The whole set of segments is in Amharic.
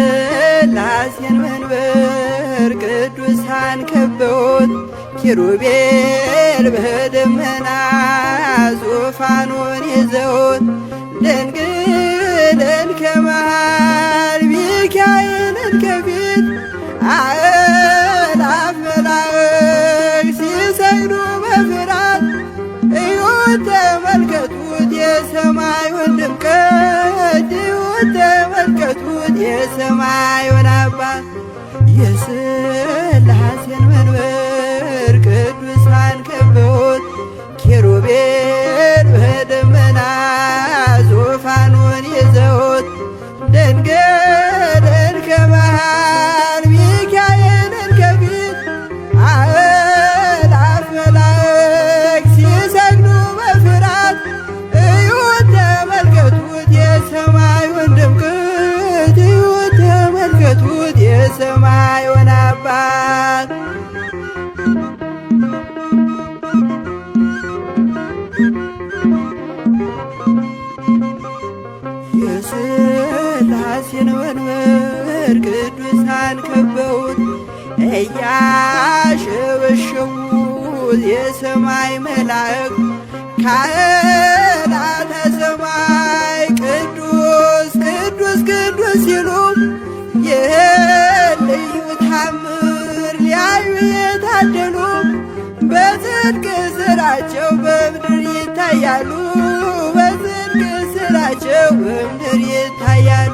የሥላሴን መንበር ቅዱሳን ከበውት ኪሩቤል በደመና ዙፋኑን ይዘውት ድንግልን ከመሃል ሚካኤልን ከፊት አእላፍ መላእክት ሲሰግዱ በፍርሃት እዩት ተመልከቱት የሰማዩን ድምቀት እዩት ተመልከቱት የሰማዩን አባት የሥላሴን መንበር ቅዱሳን ከበውት ኪሩቤል በደመና ዙፋኑን ይዘውት ድንግልን ከመሃል ሚካኤልን ከፊት አእላፍ መላእክት ሲሰግዱ በፍርሃት እዩት ተመልከቱት የሰማዩን ድምቀት እዩት ተመልከቱት የሰማዩን አባት የሥላሴን መንበር ቅዱሳን ከበውት እያሸበሸቡት የሰማይ መላእክት ካህናተ ሰማይ ቅዱስ ቅዱስ ቅዱስ ሲሉ ይህን ልዩ ታምር ሊያዩ የታደሉ በጽድቅ ሥራቸው በምድር ይታያሉ በጽድቅ ሥራቸው በምድር ይታያሉ።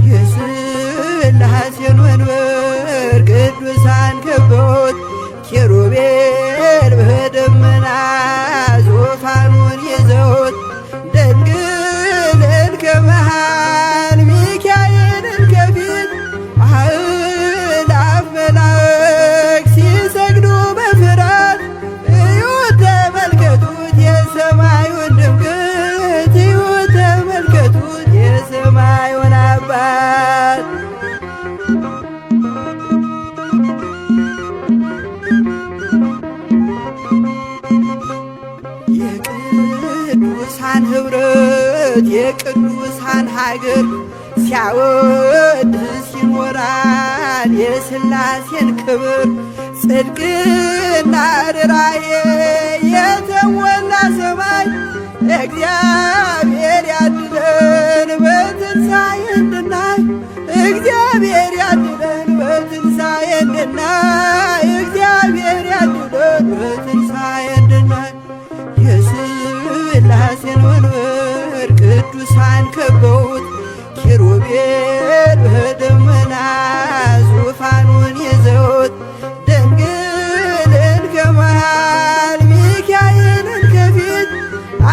የሥላሴን መንበር ቅዱሳን ከበውት ኪሩቤል በደመና ዙፋኑን ይዘውት ድንግልን ከመሃል ሚካኤልን ከፊት አእላፍ መላእክት ሲሰግዱ በፍርሃት እዩት ተመልከቱት የሰማዩን ድምቀት እዩት ተመልከቱት የሰማዩን አባት የቅዱሳን ኅብረት የቅዱሳን ሀገር ሲያወድስ ይኖራል የሥላሴን ክብር ጽድቅና ርራዬ የተሞላ ሰማይ እግዚአብሔር ያድለን በትንሣኤ እንድናይ እግዚአብሔር ያድለን በትንሣኤ እንድናይ እግዚአብሔር ያድለን በትንሣኤ እንድናይ የሥላሴን መንበር ቅዱሳን ከበውት ኪሩቤል በደመና ዙፋኑን ይዘውት ድንግልን ከመሃል ሚካኤልን ከፊት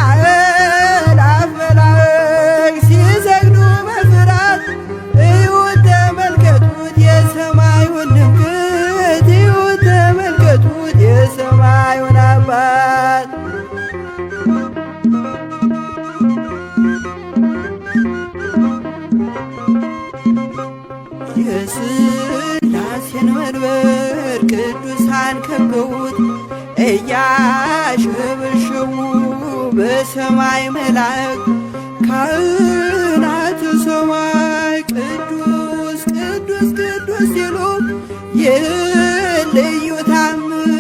አእላፍ መላእክት ሲሰግዱ በፍርሃት እዩት ተመልከቱት የሰማዩን ድምቀት እዩት ተመልከቱት የሰማዩን አባት የሥላሴን መንበር ቅዱሳን ከበውት እያሸበሸቡ በሰማይ መላእክት ካህናተ ሰማይ ቅዱስ ቅዱስ ቅዱስ ሲሉ ይህን ልዩ ታምር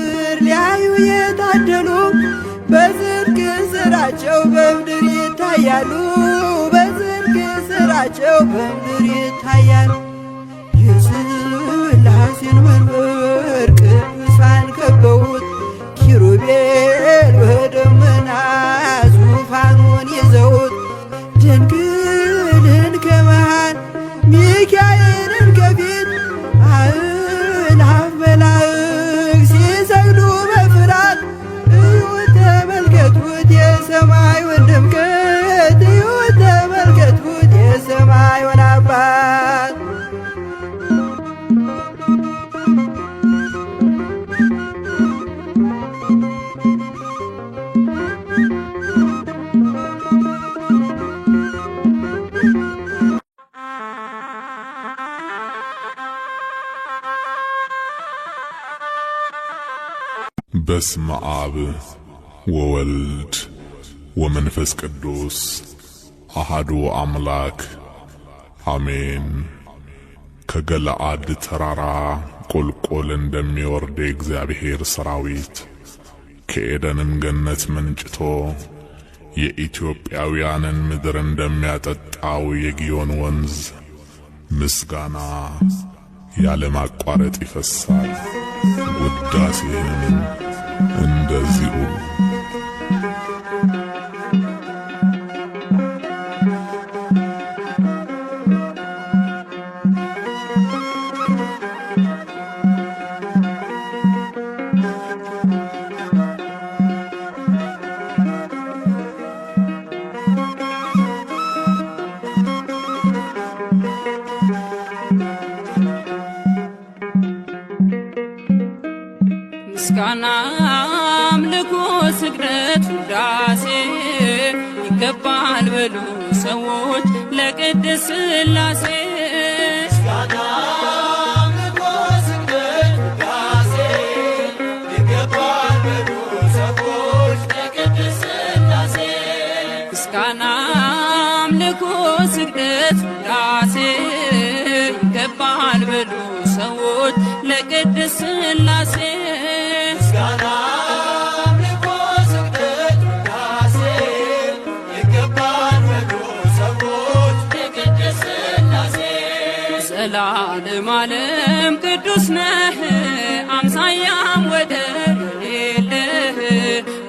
ሊያዩ የታደሉ በጽድቅ ሥራቸው በምድር ይታያሉ በጽድቅ ሥራቸው በምድር ይታያሉ። የሥላሴን መንበር ቅዱሳን ከበውት ኪሩቤል በደመና ዙፋኑን ይዘውት ድንግልን ከመሃል ሚካኤልን ከፊት አእላፍ መላእክት ሲሰግዱ በፍርሃት እዩት ተመልከቱት የሰማዩን ድምቀት እዩት ተመልከቱት የሰማዩን አባት በስመ አብ ወወልድ ወመንፈስ ቅዱስ አሐዱ አምላክ አሜን። ከገለዓድ ተራራ ቁልቁል እንደሚወርድ የእግዚአብሔር ሰራዊት ከኤደንም ገነት መንጭቶ የኢትዮጵያውያንን ምድር እንደሚያጠጣው የጊዮን ወንዝ ምስጋና ያለማቋረጥ ይፈሳል። ውዳሴም እንደዚሁ ምስጋና አምልኮ ስግደት ውዳሴ ይገባል በሉ ሰዎች ለቅድስት ሥላሴ። ምስጋና አምልኮ ስግደት ውዳሴ ይገባል በሉ ሰዎች ለቅድስት ሥላሴ። ምስጋና አምልኮ ስግደት ውዳሴ ይገባል በሉ ሰዎች ለቅድስት ሥላሴ። ዘላለም ዓለም ቅዱስ ነህ አምሳያም ወደር የሌለህ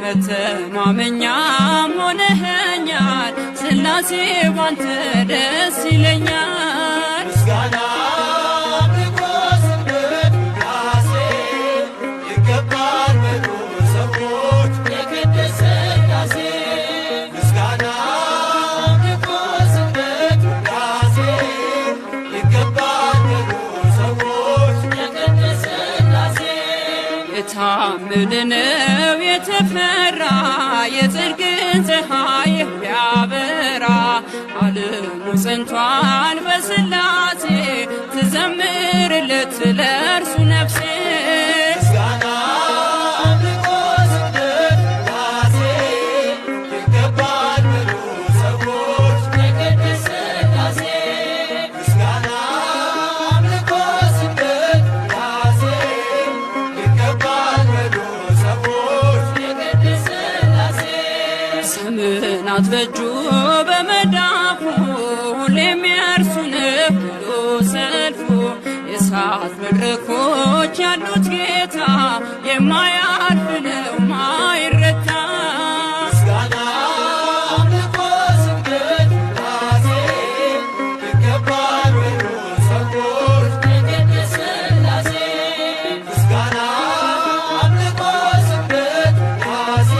መተማመኛም ሆነኸኛል ሥላሴ ባንተ ደስ ይለኛል። ምስጋና አምልኮ ስግደት ውዳሴ ይገባል በሉ ሰዎች ለቅድስት ሥላሴ። ምስጋና አምልኮ ስግደት ውዳሴ ይገባል በሉ ሰዎች ለቅድስት ሥላሴ። የታመነ ነው የተፈራ የጽድቅን ፀሐይ የሚያበራ ዓለሙ ጸንቷል በሥላሴ ትዘምርለት ለእርሱ ነፍሴ። ምስጋና አምልኮ ስግደት ውዳሴ ይገባል በሉ ሰዎች ለቅድስት ሥላሴ። ምስጋና አምልኮ ስግደት ውዳሴ ይገባል በሉ ሰዎች ለቅድስት ሥላሴ። ዘመናት በእጁ በመዳፉ ሁሌም የእርሱ ነው ሁሉ ሰልፉ የእሳት መድረኮች ያሉት ጌታ የማያልፍ ነው ማይረታ። ምስጋና አምልኮ ስግደት ውዳሴ ይገባል በሉ ሰዎች ለቅድስት ሥላሴ። ምስጋና አምልኮ ስግደት ውዳሴ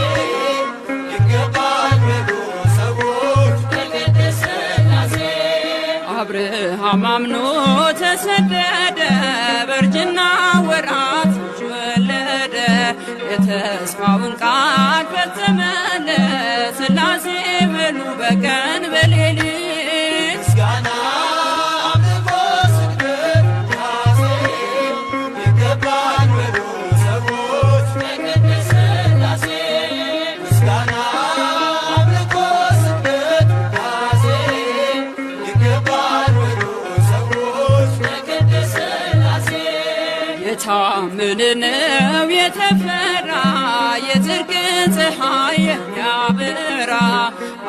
ይገባል በሉ ሰዎች ለቅድስት ሥላሴ። አብርሃም አምኖ ተሰደደ በእርጅና ወራት ልጅ ወለደ የተስፋውን ቃል ፈጸመለት ሥላሴ በሉ በቀን በሌሊት። ምስጋና አምልኮ ስግደት ውዳሴ ይገባል በሉ ሰዎች ለቅድስት ሥላሴ። ምስጋና አምልኮ ስግደት ውዳሴ ይገባል በሉ ሰዎች ለቅድስት ሥላሴ። የታመነ ነው የተፈራ የጽድቅን ፀሐይ የሚያበራ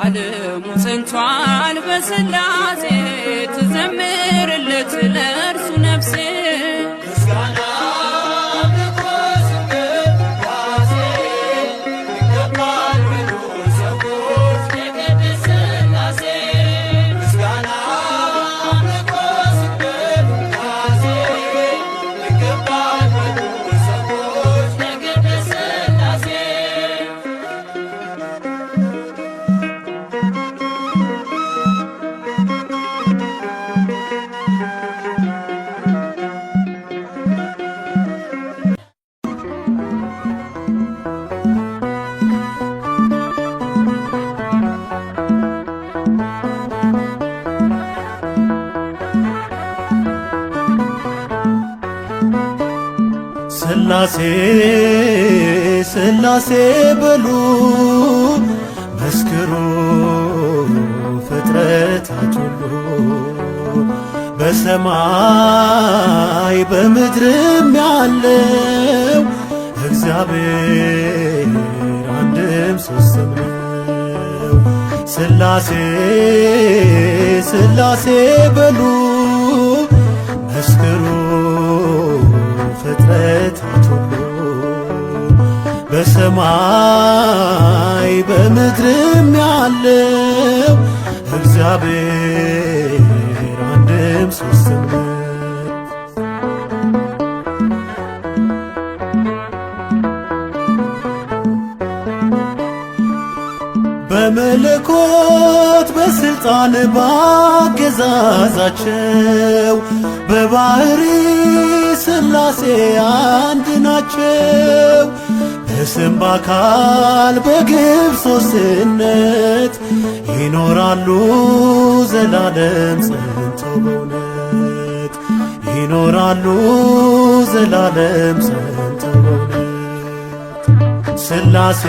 ዓለሙ ጸንቷል በሥላሴ ትዘምርለት ለእርሱ ነፍሴ። ምስጋና አምልኮ ስግደት ውዳሴ ይገባል በሉ ሰዎች ለቅድስት ሥላሴ። ምስጋና አምልኮ ስግደት ውዳሴ ይገባል በሉ ሰዎች ለቅድስት ሥላሴ። ሥላሴ ሥላሴ በሉ መስክሩ ፍጥረታት ሁሉ በሰማይ በምድርም ያለው እግዚአብሔር አንድም ሦስትም ነው። ሥላሴ ሥላሴ በሉ መስክሩ ፍጥረታት ሁሉ በሰማይ በምድርም ያለው እግዚአብሔር አንድም ሦስትም ነው። በመለኮት በሥልጣን ባገዛዛቸው በባሕሪ ሥላሴ አንድ ናቸው። በስም በአካል በግብር ሦስትነት ይኖራሉ ዘላለም ጸንተው በእውነት ይኖራሉ ዘላለም ጸንተው በእውነት ሥላሴ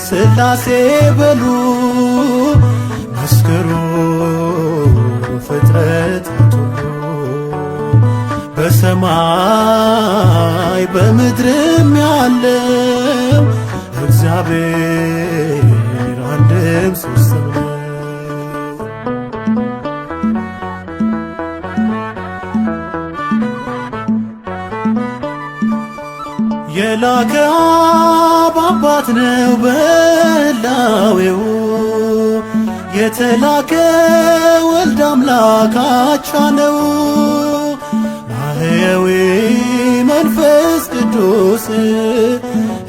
ሥላሴ በሉ መስክሩ ፍጥረታት ሁሉ በሰማይ በምድርም ያለው እግዚአብሔር አንድም ሦስትም ነው። የላከ አብ አባት ነው በሕላዌው የተላከ ወልድ አምላክ አቻ ነው። ማህየዊ መንፈስ ቅዱስ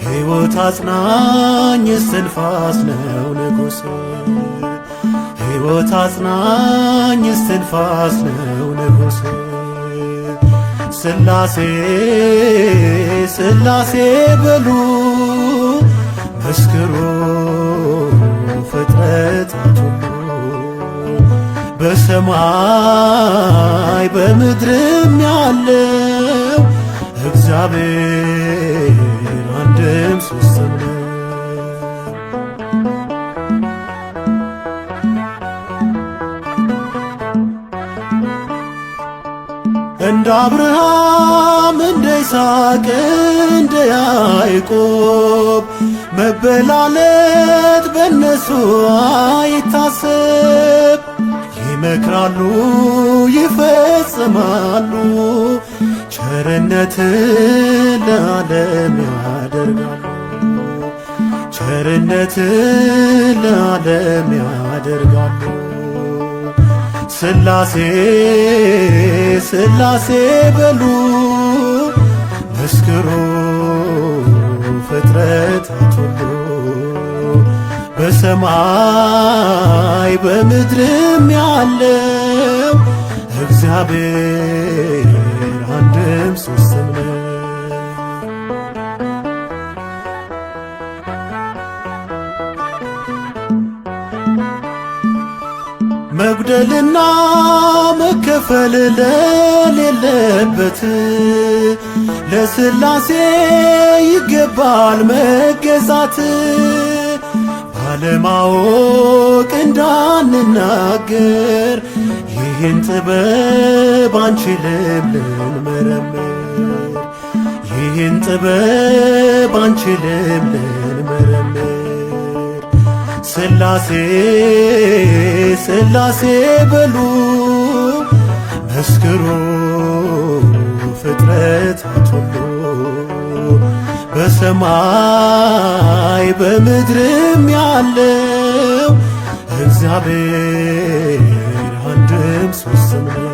ሕይወት አጽናኝ እስትንፋስ ነው ንጉሥ ሕይወት አጽናኝ እስትንፋስ ነው ንጉሥ ሥላሴ ሥላሴ በሉ መስክሩ ፍጥረታት ሁሉ በሰማይ በምድርም ያለው እግዚአብሔር አንድም ሦስትም ነው። እንደ አብርሃም እንደ ይስሐቅ እንደ ያዕቆብ መበላለት በእነሱ አይታሰብ። ይመክራሉ ይፈጽማሉ ቸርነትን ለዓለም ያደርጋሉ ቸርነትን ለዓለም ያደርጋሉ። ሥላሴ ሥላሴ በሉ መስክሩ ፍጥረታት ሁሉ በሰማይ በምድርም ያለው እግዚአብሔር አንድም ሦስትም ነው። መጉደልና መከፈል ለሌለበት ለሥላሴ ይገባል መገዛት። ባለማወቅ እንዳንናገር ይህን ጥበብ አንችልም ልንመረምር ይህን ጥበብ አንችልም ልንመረምር ሥላሴ ሥላሴ በሉ መስክሩ ፍጥረታት ሁሉ በሰማይ በምድርም ያለው እግዚአብሔር አንድም ሦስትም ነው።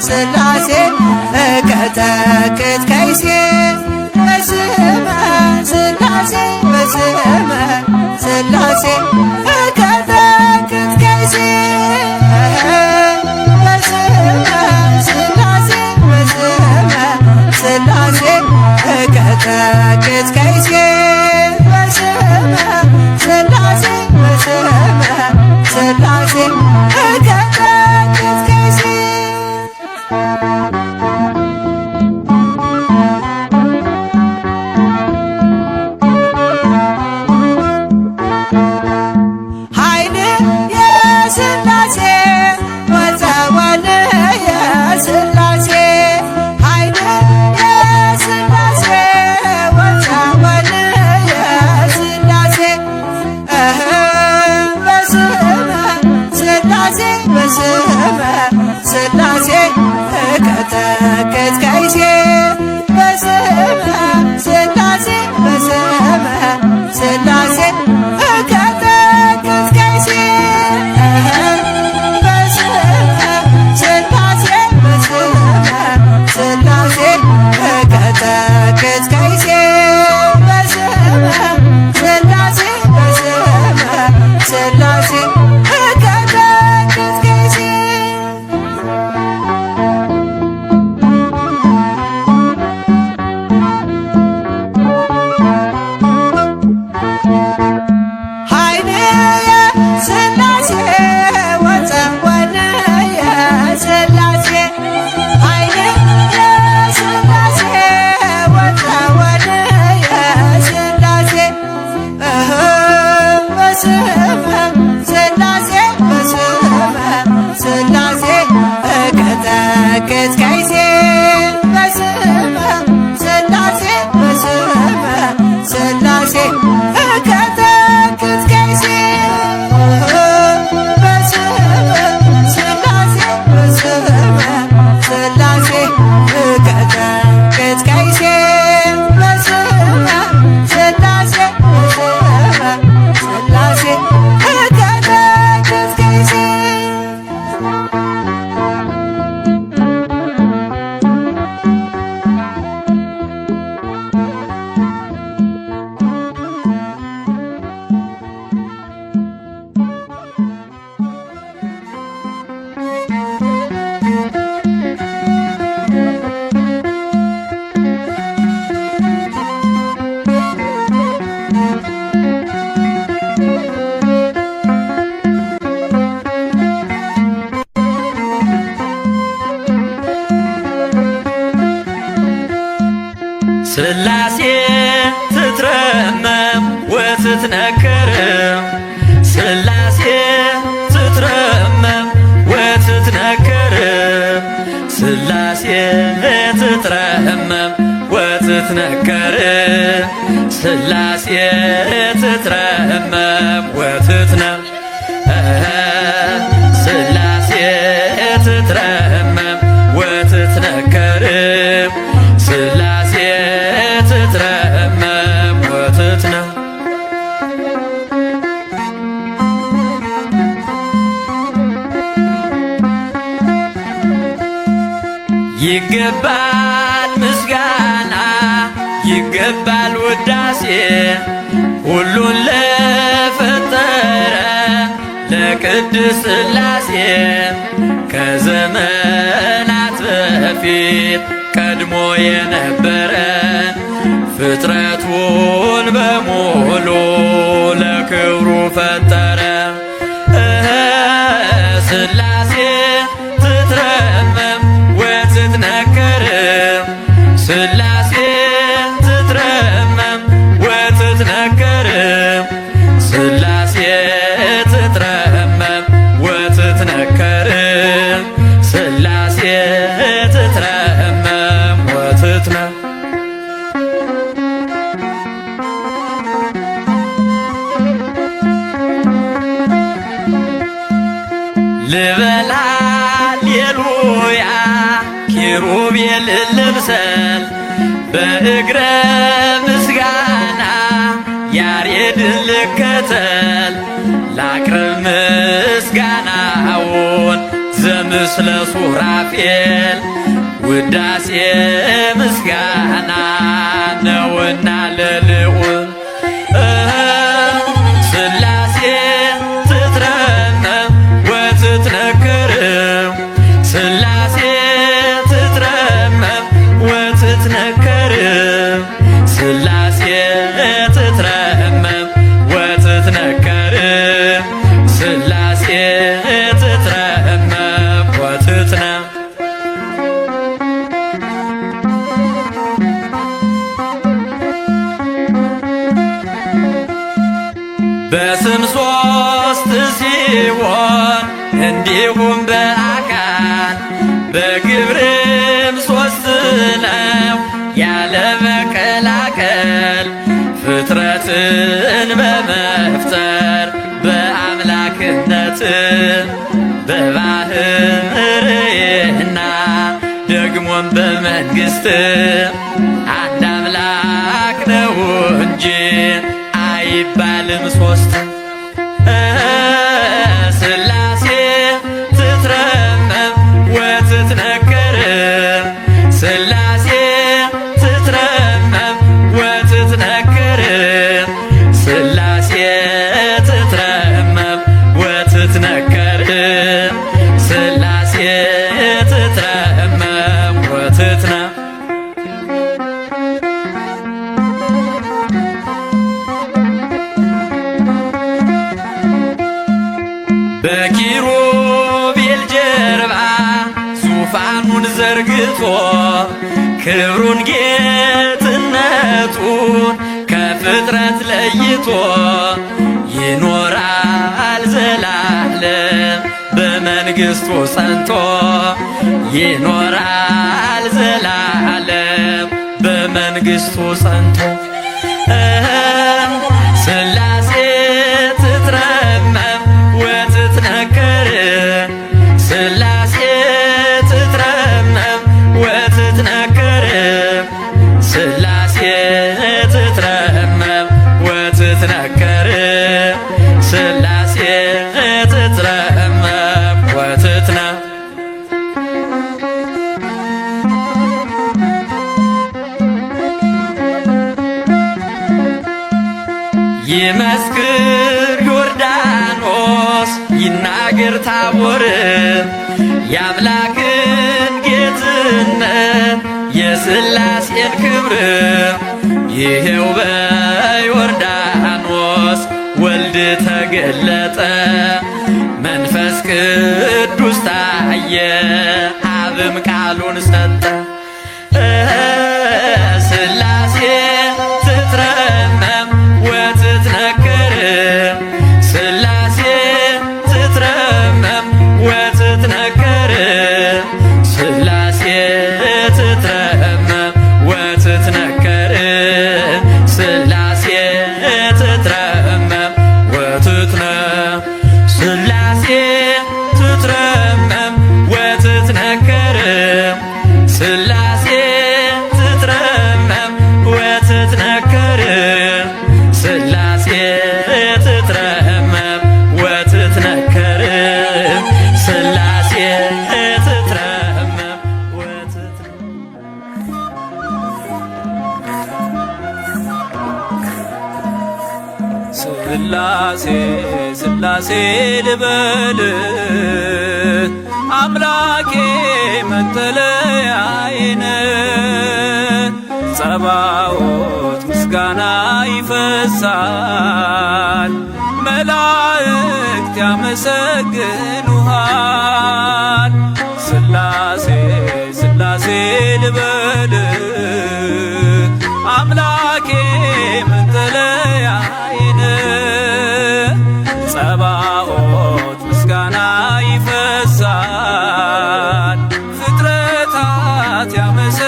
ሥላሴ እቀጠቅጥ ከይሴ በስመ ሥላሴ በስመ ሥላሴ እቀጠቅጥ ከይሴ በስመ ሥላሴ በስመ ሥላሴ እቀጠቅጥ ከይሴ በስመ ሥላሴ በስመ ሥላሴ እቀጠቅጥ ከይሴ ኃይል የሥላሴ ወፀወል የሥላሴ ኃይል የሥላሴ ወፀወል የሥላሴ በስመ ሥላሴ በስመ ሥላሴ እቀጠቅጥ ከይሴ በስመ ሥላሴ በስመ ሥላሴ እቀጠቅጥ ከይሴ በስመ ሥላሴ በስመ ሥላሴ እቀጠቅጥ ከይሴ በስመ ሥላሴ በስመ ሥላሴ እቀጠቅጥ ከይሴ ኃይል የሥላሴ ወፀወል የሥላሴ ኃይል የሥላሴ ወፀወል የሥላሴ በስመ ሥላሴ በስመ ሥላሴ እቀጠቅጥ ከይሴ በስመ ሥላሴ በስመ ሥላሴ እቀጠቅጥ ከይሴ በስመ ሥላሴ በስመ ሥላሴ እቀጠቅጥ ከይሴ በስመ ሥላሴ በስመ ሥላሴ እቀጠቅጥ ከይሴ ሥላሴ ትትረመም ወትትነከር ሥላሴ ትትረመም ወትትነከር ሥላሴ ትትረመም ወትትነከር ሥላሴ ትትረመም ወትትነከር ሥላሴ ትትረመም ወትትነከር ሥላሴ ትትረመም ወትትነከር ይገባል ምስጋና ይገባል ውዳሴ ሁሉን ለፈጠረ ለቅድስት ሥላሴ ከዘመናት በፊት ቀድሞ የነበረ ፍጥረቱን በሙሉ ለክብሩ ፈጠረ። ሥላሴ ትትረመም ወትትነከር ሥላሴ ትትረመም ወትትነከር ሥላሴ ትትረመም ወትትነከር ሥላሴ ትትረመም ወትትነከር ልበላ ሌሉያ ኪሩቤል ልምሰል በእግረ ምስጋና ያሬድን ልከተል ላቅርብ ምስጋናውን ዘምስለ ሱራፌል ውዳሴ ምስጋና ነውና ለልዑል ሥላሴ ትትረመም ወትትነክር ሥላሴ ትትረመም ወትትነክር ሥላሴ ትትረመም ወትትነክር ሥላሴ ትትረመም ወትትነ በስም ሦስት ሲሆን እንዲሁም በአካል በግብርም ሦስት ነው ያለ መቀላቀል ፍጥረትን በመፍጠር በአምላክነት በባህርይና ደግሞም በመንግሥት አንድ አምላክ ነው እንጂ አይባልም ሦስት ሥላሴ ትትረመም ወትትነክር ሥላሴ ትትረመም ወትትነክር ሥላሴ ትትረመም ወትትነክር ሥላሴ ትትረመም ወትትነ በኪሩቤል ጀርባ ዙፋኑን ዘርግቶ ክብሩን ጌትነቱን ከፍጥረት ለይቶ ይኖራል ዘላለም በመንግሥቱ ጸንቶ ይኖራል ዘላለም በመንግሥቱ ጸንቶ ሥላሴ ትትረመም ወትትነክር ሥላሴ ትትረመም ወትትነክር ሥላሴ ትትረመም ወትትነክር ሥላሴ ትትረመም ወትትነ ይመስክር ዮርዳኖስ ይናገር ታቦር የአምላክን ጌትነት የሥላሴን ክብር ይሄው በዮርዳኖስ ወልድ ተገለጠ መንፈስ ቅዱስ ታየ አብም ቃሉን ሰጠ ሥላሴ ትትረመም ወትትነክር ሥላሴ ትትረመም ወትትነክር ሥላሴ ትትረመም ወትትነክር ሥላሴ ትትረመም ወትትነ ሥላሴ ትትረመም ወትትነክር ሥላሴ ትትረመም ወትትነክር ሥላሴ ትትረመም ወትትነክር ሥላሴ ትትረመም ወትትነ ሥላሴ ሥላሴ ልበል አምላኬ መጠለያዬን ጸባዖት ምስጋና ይፈሳል መላእክት ያመሰግኑሃል ሥላሴ ሥላሴ ልበል አምላኬ መጠለያዬን ጸባዖት ምስጋና ይፈሳል ፍጥረታት ያመሰግኑሃል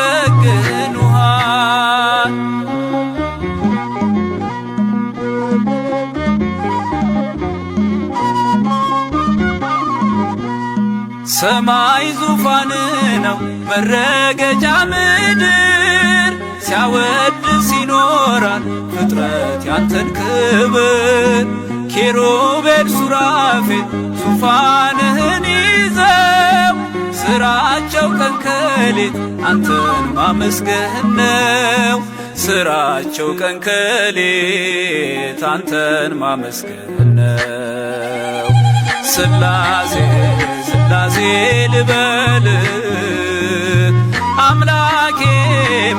ሰማይ ዙፋን ነው መረገጫ ምድር ሲያወድስ ይኖራል ፍጥረት ያንተን ክብር ኪሩቤል ሱራፌል ዙፋንህን ይዘው ስራቸው ቀን ከሌት አንተን ማመስገን ነው። ስራቸው ቀን ከሌት አንተን ማመስገን ነው። ስላሴ ስላሴ ልበል አምላኬ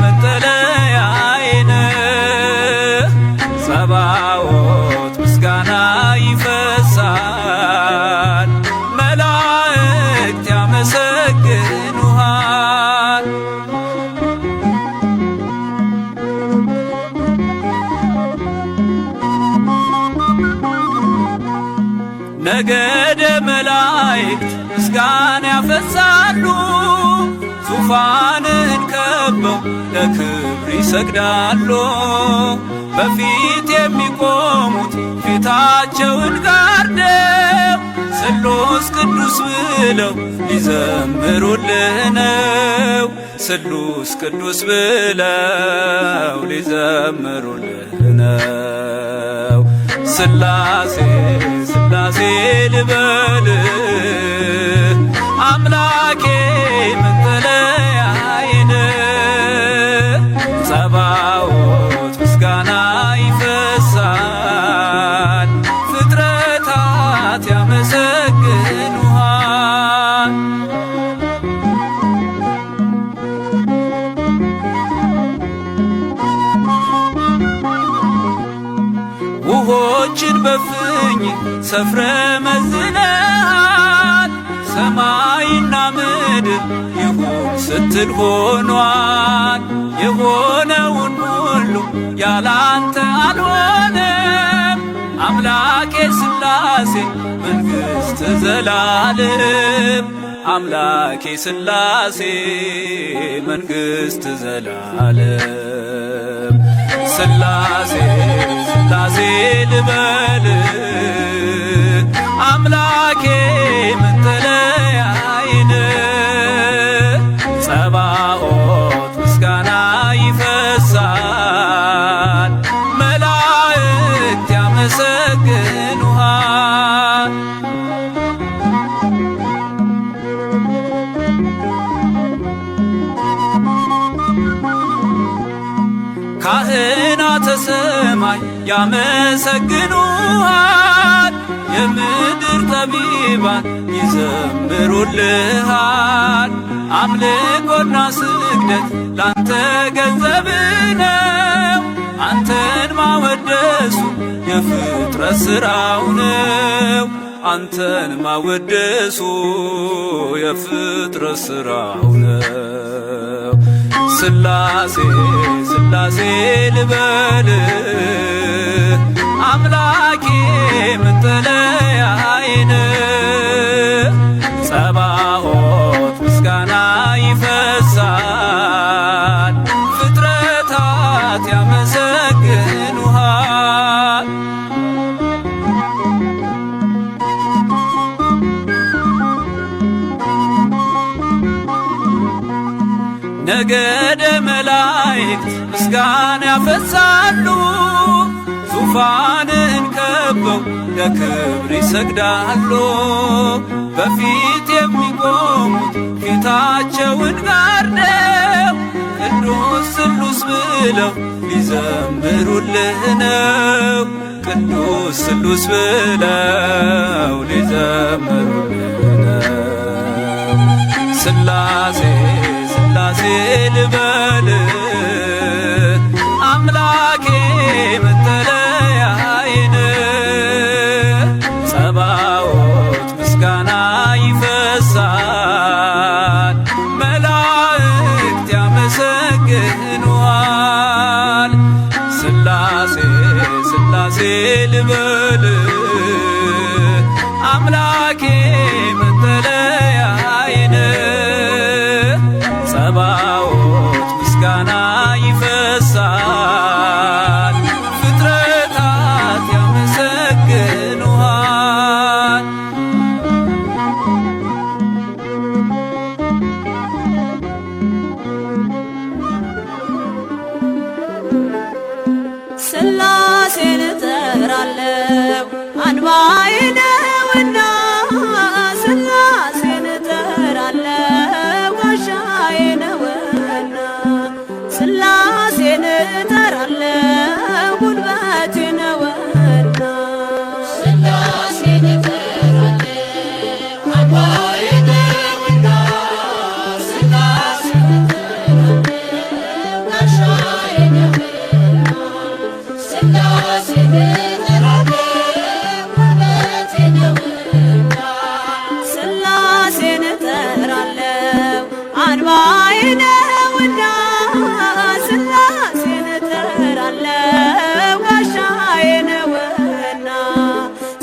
መጠለያዬ ነህ። ጸባዖት ምስጋና ይፈሳል፣ መላእክት ያመሰግኑሃል። ነገደ መላእክት ምስጋና ያፈሳሉ፣ ዙፋንህን ከበው ለክብር ይሰግዳሉ። በፊት የሚቆሙት ፊታቸውን ጋርደው ስሉስ ቅዱስ ብለው ሊዘምሩልህ ነው። ስሉስ ቅዱስ ብለው ሊዘምሩልህ ነው። ስላሴ ስላሴ ልበል አምላኬ መጠለያዬ ነህ። ጸባዖት ምስጋና ይፈሳል፣ ፍጥረታት ያመሰግኑሃል። ውሆችን በፍኝ ሰፍረ መዝነሃል፣ ሰማይና ምድር ይሁን ስትል ሆኗል። የሆነውን ሁሉ ያላንተ አልሆነም። አምላኬ ስላሴ መንግሥት ዘላለም፣ አምላኬ ስላሴ መንግሥት ዘላለም። ስላሴ ስላሴ ልበል አምላኬ መጠለያዬ ነህ። ጸባዖት ምስጋና ይፈሳል፣ መላእክት ያመሰግኑሃል። ካህናተ ሰማይ ያመሰግኑሃል፣ የምድር ጠቢባን ይዘምሩልሃል። አምልኮና ስግደት ላንተ ገንዘብ ነው፣ አንተን ማወደሱ የፍጥረት ሥራው ነው። አንተን ማወደሱ የፍጥረት ሥራው ነው። ስላሴ ስላሴ ልበል አምላኬ መጠለያዬ ነህ። ጸባዖት ምስጋና ይፈሳል፣ ፍጥረታት ያመሰግኑሃል። ነገደ መላእክት ምስጋና ያፈሳሉ፣ ዙፋንህን ከበው ለክብር ይሰግዳሉ። በፊት የሚቆሙት ፊታቸውን ጋርደው ቅዱስ ስሉስ ብለው ሊዘምሩልህ ነው። ቅዱስ ስሉስ ብለው ሊዘምሩልህ ነው። ስላሴ ስላሴ ልበል አምላኬ መጠለያዬ ነህ። ጸባዖት ምስጋና ይፈሳል፣ መላእክት ያመሰግኑሃል። ስላሴ ስላሴ ልበል አምላኬ መጠለያዬ ነህ። ጸባዖት ምስጋና ይፈሳል፣ ፍጥረታት ያመሰግኑሃል። ስላሴን እጠራለሁ አንባዬ ነውና፣ ስላሴን እጠራለሁ እጠራለሁ ጉልበቴ ነውና ሥላሴን እጠራለሁ አምባዬ ነውና ሥላሴን እጠራለሁ ጋሻዬ ነውና ሥላሴን እጠራለሁ ጉልበቴ ነውና ሥላሴን እጠራለሁ አንባዬ ነውና ሥላሴን እጠራለሁ ጋሻዬ ነውና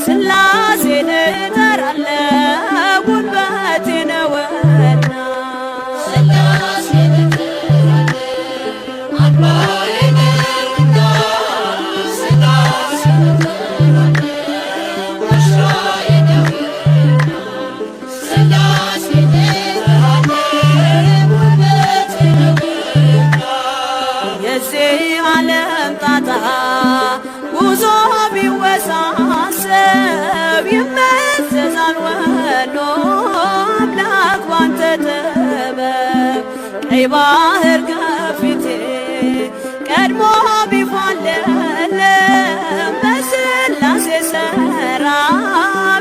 ሥላሴን እጠራለሁ ጉልበቴ ነውና ሥላሴን እጠራለሁ አምባዬ ነውና ሥላሴን እጠራለሁ ጋሻዬ ነውና ሥላሴን እጠራለሁ ጉልበቴ ነውና የዚህ ዓለም ጣጣ ጉዞ ቢወሳሰብ ይመዘዛል ወሎ አምላክ ባንተ ጥበብ ቀይ ባህር ከፊቴ ቀድሞ ቢፋለል በሥላሴ ሥራ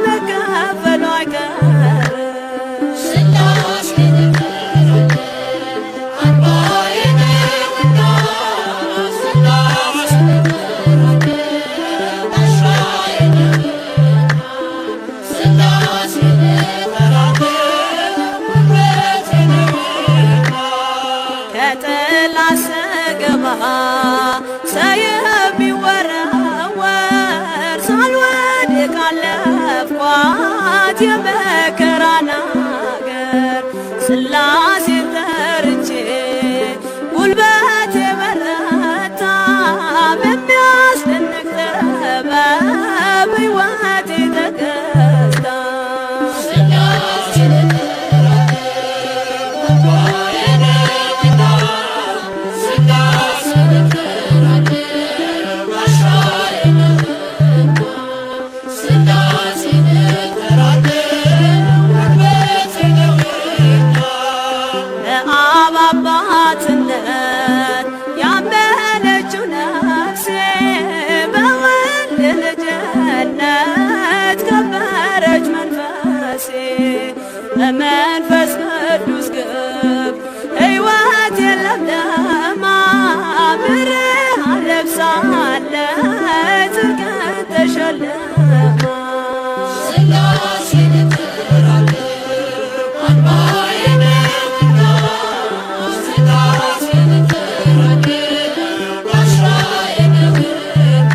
መከፈሉ አይቀርም። ሥላሴን እጠራለሁ አምባዬ ነውና ሥላሴን እጠራለሁ ጋሻዬ ነውና ሥላሴን እጠራለሁ ጉልበቴ ነውና ከጥላ ስገባ ሰይፍ ቢወረወር ሳልወድቅ አለፍኳት የመከራን አገር ሥላሴን ጠርቼ ጉልበቴ በረታ በሚያስደንቅ ጥበብ ሕይወቴ ተገዝታ ሥላሴን እጠራለሁ አምባዬ ነውና ሥላሴን እጠራለሁ ጋሻዬ ነውና ሥላሴን እጠራለሁ ጉልበቴ ነውና ለአብ አባትነት ያመነችው ነፍሴ በወልድ ልጅነት ከበረች መንፈሴ በመንፈስ ቅዱስ ግብ ሕይወት የለምለማ ብርሃን ለብሳለች ጽድቅን ተሸልማ ሥላሴን እጠራለሁ አምባዬ ነውና ሥላሴን እጠራለሁ ጋሻዬ ነውና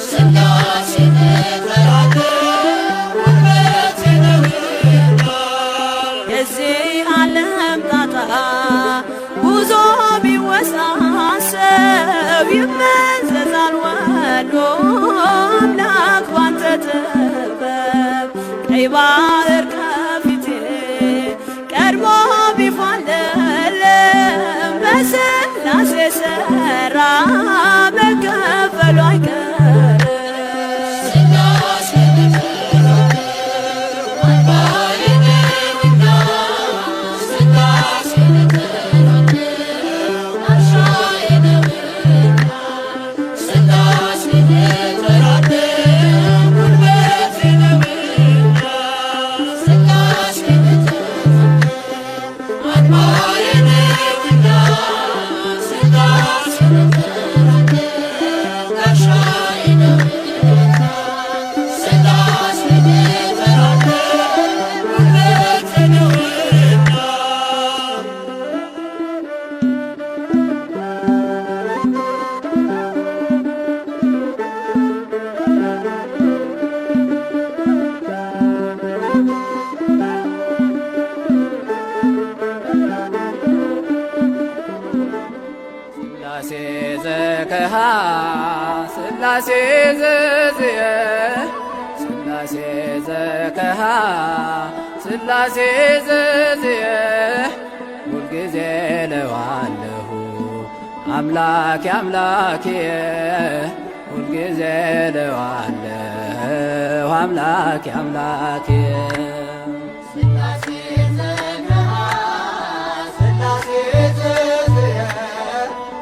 ሥላሴን እጠራለሁ ጉልበቴ ነውና የዚህ ዓለም ጣጣ ጉዞ ቢወሳሰብ ይመዘዛል ወሎ አምላክ ባንተ ጥበብ ቀይ ባህር ከፊቴ ቀድሞ ቢፋለል በሥላሴ ሥራ መከፈሉ አይቀርም። ሥላሴን እጠራለሁ አምባዬ ነውና ሥላሴን እጠራለሁ ጋሻዬ ነውና ሥላሴን እጠራለሁ ጉልበቴ ነውና ሥላሴን እጠራለሁ አምባዬ ነውና ሥላሴን እጠራለሁ ጋሻዬ ነውና ሥላሴን እጠራለሁ ጉልበቴ ነውና ሥላሴ ዘከሃ ሥላሴ ዘዝየ ሥላሴ ዘከሃ ሥላሴ ዘዝየ ሁልጊዜ ለዋለሁ አምላኬ አምላኬ ሁልጊዜ ለዋለሁ አምላኬ አምላኬ ሥላሴ ዘከሃ ሥላሴ ዘዝየ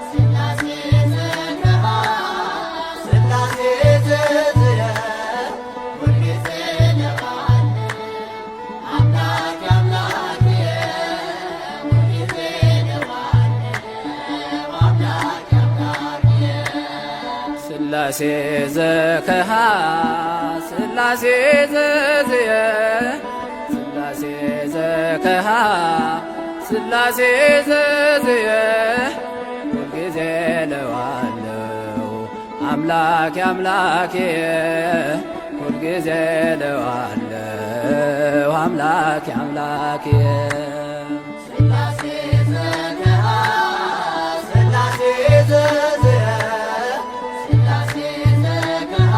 ሥላሴ ሥላሴ ዘከሃ ሥላሴ ዘዝየ ሥላሴ ዘከሃ ሥላሴ ዘዝየ ሁልጊዜ እለዋለሁ አምላኬ አምላኬ ሁልጊዜ እለዋለሁ አምላኬ አምላኬ ሥላሴ ዘከሃ ሥላሴ ዘዝየ ሥላሴ ዘከሃ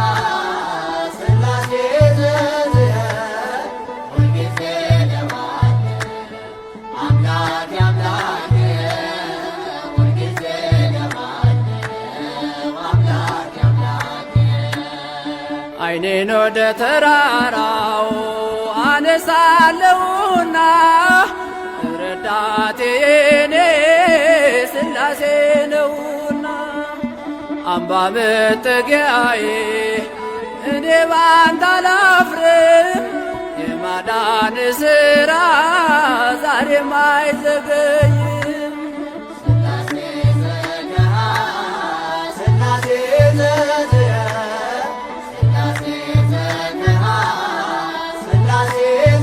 ሥላሴ ዘዝየ ሁልጊዜ እለዋለሁ አምላኬ አምላኬ ሁልጊዜ እለዋለሁ አምላኬ አምላኬ ዓይኔን ወደ ተራራው አነሳለሁና ረዳቴ የኔ ሥላሴ ነውና አምባ መጠጊያዬ እኔ ባንተ አላፍርም የማዳን ሥራ ዛሬም አይዘገይም ሥላሴ ዘከሃ ሥላሴ ዘዝየ ሥላሴ ዘከሃ ሥላሴ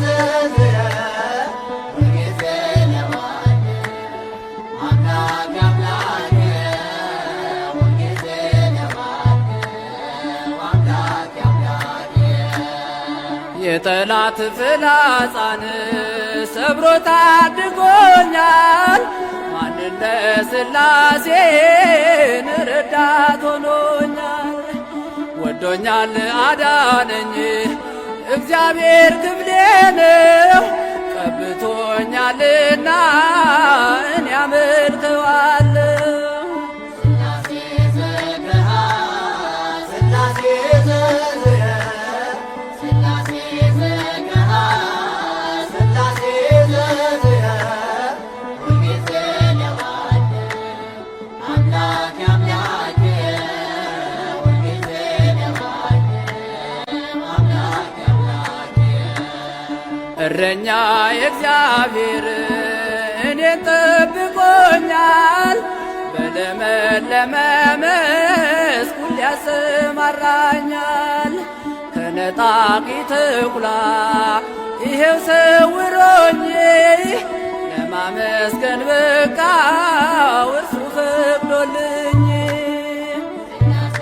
ዘዝየ ሁልጊዜ እለዋለሁ አምላኬ አምላኬ ሁልጊዜ እለዋለሁ አምላኬ አምላኬ የጠላት ፍላጻን ሰብሮ ታድጎኛል ማን እንደ ሥላሴን ረዳት ሆኖኛል ወዶኛል አዳነኝ እግዚአብሔር ክፍሌ ነው ቀብቶኛልና እኔ አመልከዋለሁ ሥላሴ ዘከሃ ሥላሴ ዘዝየ ሥላሴ ዘከሃ ሥላሴ ዘዝየ ሁልጊዜ እለዋለሁ አምላኬ አምላኬ ሁልጊዜ እለዋለሁ አምላኬ አምላኬ እረኛ የእግዚአብሔር እኔን ጠብቆኛል በለመለመ መስክ ሁሌ ያሰማራኛል ከነጣቂ ተኩላ ይሄው ሰውሮኝ ለማመስገን በቃው እርሱ ፈቅዶልኝ ሥላሴ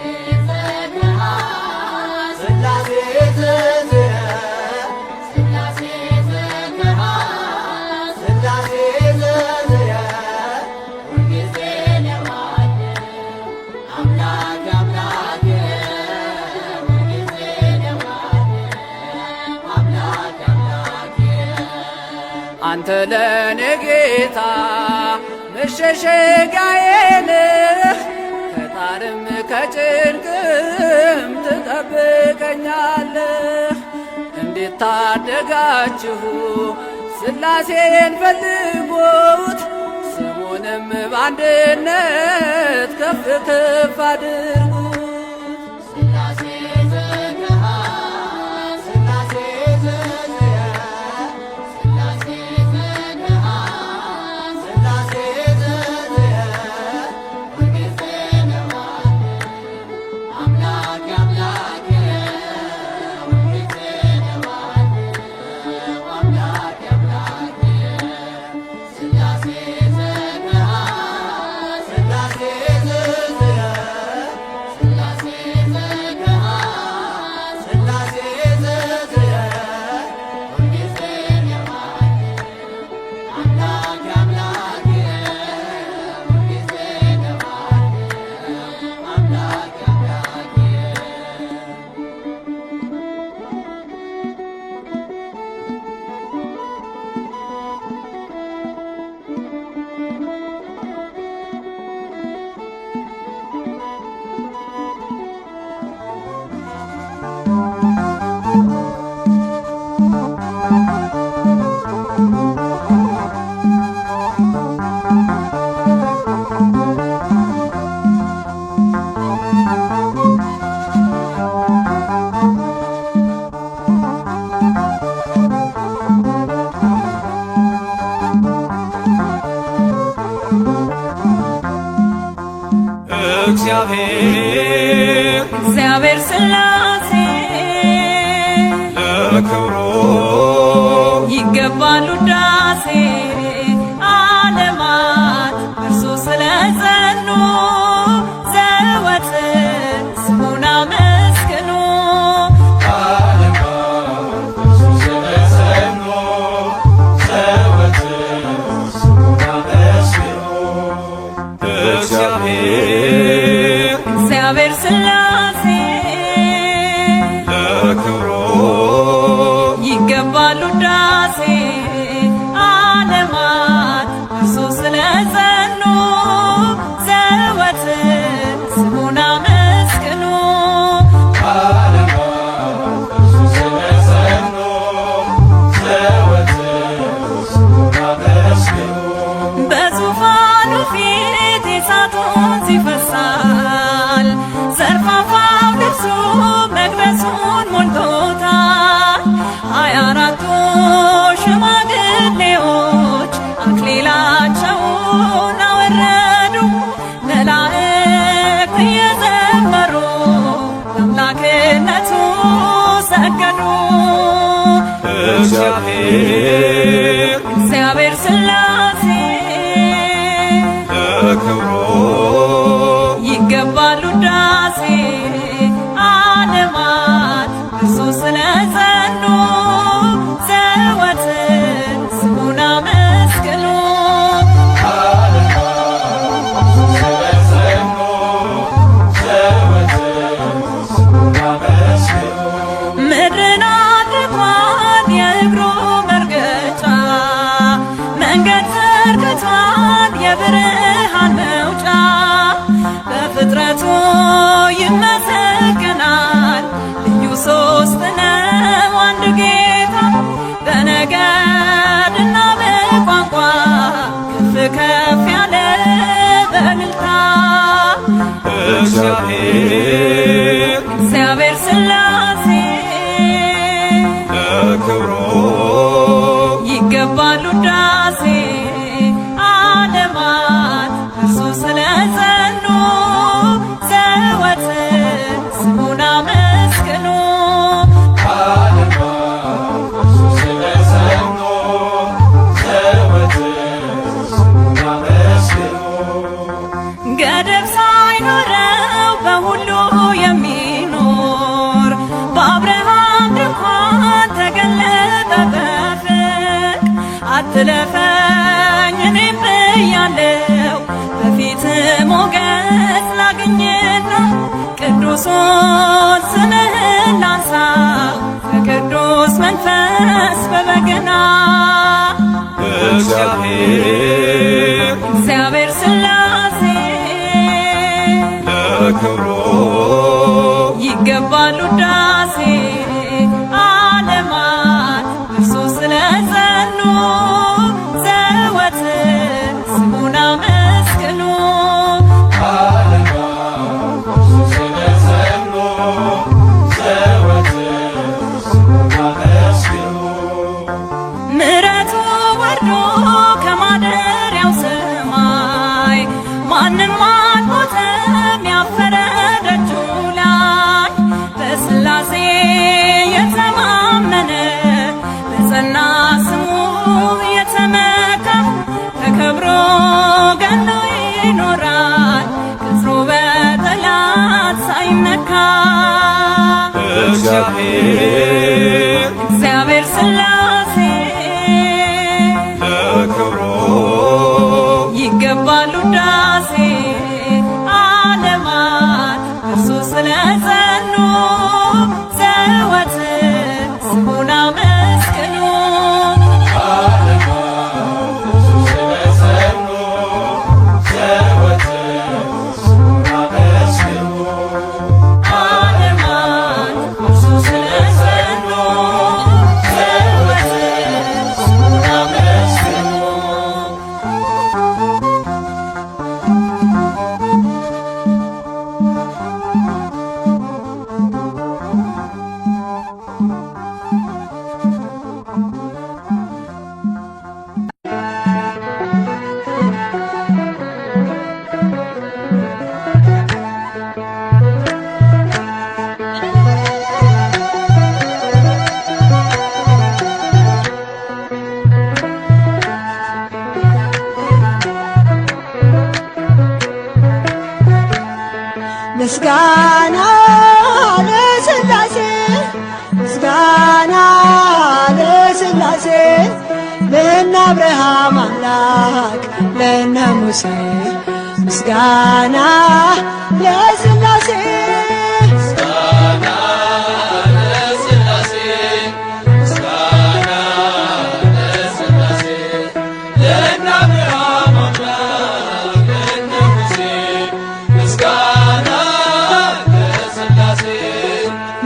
ዘከሃ ሥላሴ ዘዝየ ሥላሴ ዘከሃ ሥላሴ ዘዝየ ሁልጊዜ እለዋለሁ አምላኬ አምላኬ ሁልጊዜ እለዋለሁ አምላኬ አምላኬ አንተ ለኔ ጌታ መሸሸጊያዬ ነህ ከጣርም ከጭንቅም ትጠብቀኛለህ እንዴት ታደጋችሁ ሥላሴን ፈልጉት ስሙንም በአንድነት ከፍ ከፍ አድርጉት ሥላሴ ዘከሃ ሥላሴ ዘዝየ ሥላሴ ዘከሃ ሥላሴ ዘዝየ ሁልጊዜ እለዋለሁ አምላኬ አምላኬ ሁልጊዜ እለዋለሁ አምላኬ አምላኬ ሥላሴ ዘከሃ ሥላሴ ዘዝየ ሥላሴ ዘከሃ ሥላሴ ዘዝየ ሁልጊዜ እለዋለሁ አምላኬ አምላኬ ሁልጊዜ እለዋለሁ አምላኬ አምላኬ እግዚአብሔር እግዚአብሔር ሥላሴ ለክብሩ ይገባሉ ውዳሴ ዓለማት እርሱ ስለጸኑ ዘወትር ስሙን አመስግኑ። እግዚአብሔር ሥላሴ ለክብሩ ይገባሉ ውዳሴ ዓለማት እርሱ ስለጸኑ ዘወትር ስሙን አመስግኑ። በዙፋኑ ፊት የእሳት ወንዝ ይፈሳል፣ ዘርፋፋው ልብሱ መቅደሱን ሞልቶታል። 24ቱ ሽማግሌዎች አክሊላቸውን አወረዱ፣ መላእክት እየዘመሩ ለአምላክነቱ ሰገዱ። እግዚአብሔር ሥላሴ ለክብሩ ይገባሉ ውዳሴ ዓለማት እርሱ ስለጸኑ ዘወትር ስሙን አመስግኑ። ምድርን አድርጓል የእግሩ መርገጫ፣ መንገድ ዘርግቷል የብርሃን መውጫ። በፍጥረቱ ይመሰገናል ልዩ ሦስት ነው አንድ ጌታ። በነገድና በቋንቋ ከፍ ከፍ ያለ በእልልታ እግዚአብሔር ሥላሴ ለክብሩ ይገባሉ ውዳሴ ዓለማት እርሱ ስለጸኑ ዘወትር ስሙን አመስግኑ። ገደብ ሳይኖረው በሁሉ የሚኖር በአብርሃም ድንኳን ተገለጠ በፍቅር። አትለፈኝ እኔም ብያለሁ በፊት ሞገስ ላግኝና ቅዱሱን ስምህን ላንሳው በቅዱስ መንፈስ በበገና። እግዚአብሔር ሥላሴ ለክብሩ ይገባሉ ውዳሴ ዓለማት እርሱ ስለጸኑ ዘወትር ስሙን አመስግኑ። ምሕረቱ ወርዶ ከማደሪያው ሰማይ ማንም አልሞተም ያፈረ ደጁ ላይ። በሥላሴ የተማመነ በጸና ስሙ የተመካ ተከብሮ ገኖ ይኖራል ቅጥሩ በጠላት ሳይነካ። እግዚአብሔር ሥላሴ ለክብሩ ይገባሉ ውዳሴ ዓለማት እርሱ ስለጸኑ ዘወትር ስሙን አመስግኑ። ዓለማት እርሱ ስለጸኑ ዘወትር ስሙን አመስግኑ። ምስጋና ለሥላሴ ምስጋና ለሥላሴ ለእነ አብርሃም አምላክ ለእነ ሙሴ ምስጋና ለሥላሴ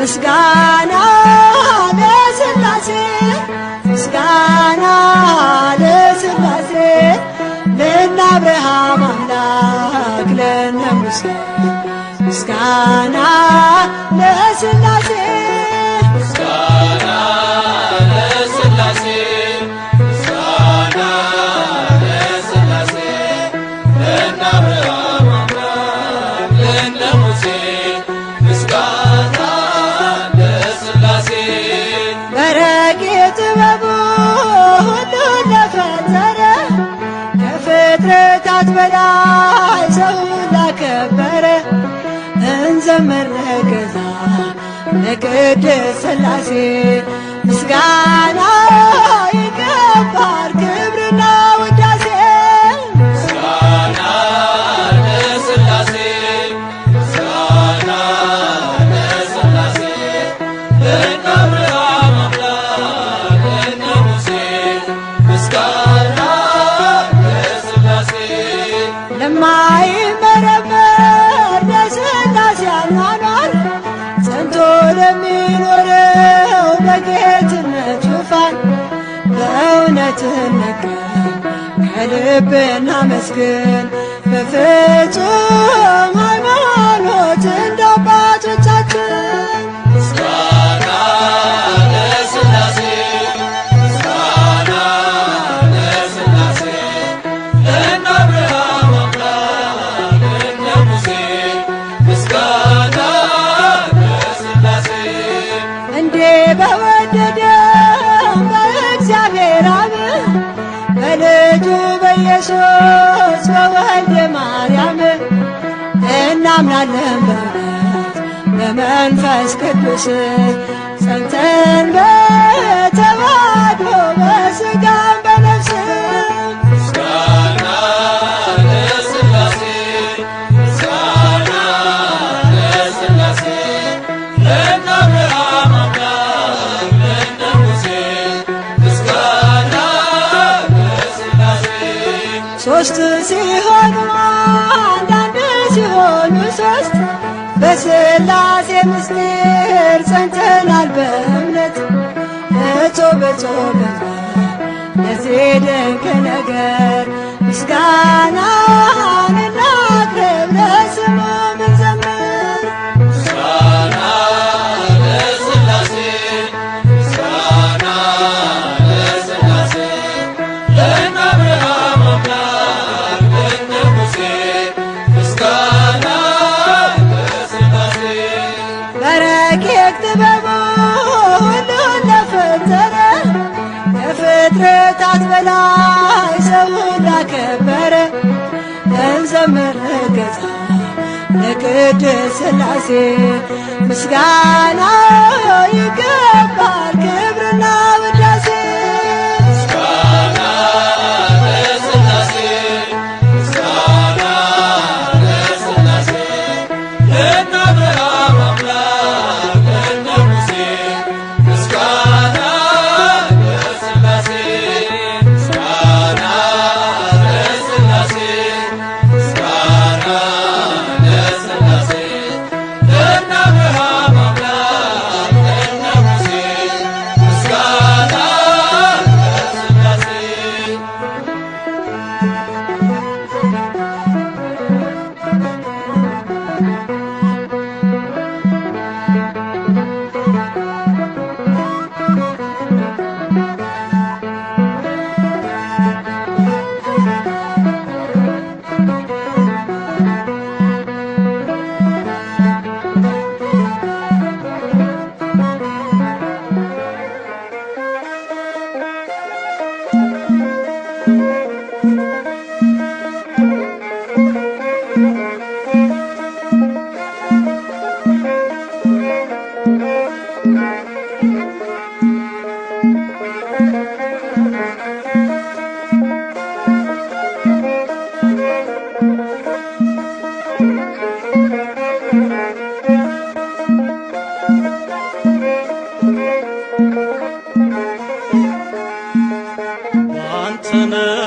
ምስጋና ለሥላሴ ምስጋና ለሥላሴ ለእነ አብርሃም አምላክ ለእነ ሙሴ ምስጋና ለሥላሴ ምስጋና ለሥላሴ ምስጋና ለሥላሴ ለእነ አብርሃም አምላክ ለእነ ሙሴ ምስጋና በረቂቅ ጥበቡ ሁሉን ለፈጠረ ከፍጥረታት በላይ ሰውን ላከበረ እንዘምር ለገዛ ለቅድስት ሥላሴ ምስጋና ይገባል ክብርና ውዳሴ ምስጋና ለሥላሴ ምስጋና ለሥላሴ ለእነ አብርሃም አምላክ ለእነ ሙሴ ምስጋና ለሥላሴ ለማይመረመር ለሥላሴ አኗኗር ጸንቶ ለሚኖረው በጌትነት ዙፋን በእውነት እንገኝ ከልብ እናመስግን በፍጹም ሃይማኖት እንደ አባቶቻችን ምስጋና ለሥላሴ ምስጋና ለሥላሴ ለእነ አብርሃም አምላክ ለእነ ሙሴ ምስጋና ለሥላሴ እንዴ በወደደው በእግዚአብሔር አብ በልጁ በኢየሱስ በወልደ ማርያም እናምናለን በእውነት በመንፈስ ቅዱስ ጸንተን በተዋሕዶ በሥጋም በነፍስም ምስጋና ለሥላሴ ምስጋና ለሥላሴ ለእነ አብርሃም አምላክ ለእነ ሙሴ ምስጋና ለሥላሴ ሦስት ሲሆኑ አንዳንድ ሲሆኑ ሦስት በሥላሴ ምስጢር ጸንተናል በእምነት እጾም እጾም ለዚህ ድንቅ ነገር ምስጋናን እናቅርብ ለስሙ እንዘምር ምስጋና ለሥላሴ ምስጋና ለሥላሴ ለእነ አብርሃም አምላክ ለእነ ሙሴ ምስጋና ለሥላሴ በረቂቅ ጥበቡ ሁሉን ለፈጠረ ከፍጥረታት በላይ ሰውን ላከበረ እንዘምር ለገዛ ለቅድስት ሥላሴ ምስጋና ይገባል ክብርና ውዳሴ ምስጋና ለሥላሴ ምስጋና ለሥላሴ ለእነ አብርሃም አምላክ ለእነ ሙሴ ምስጋና ለሥላሴ ምስጋና ለሥላሴ ምስጋና ለሥላሴ ለእነ አብርሃም አምላክ ለእነ ሙሴ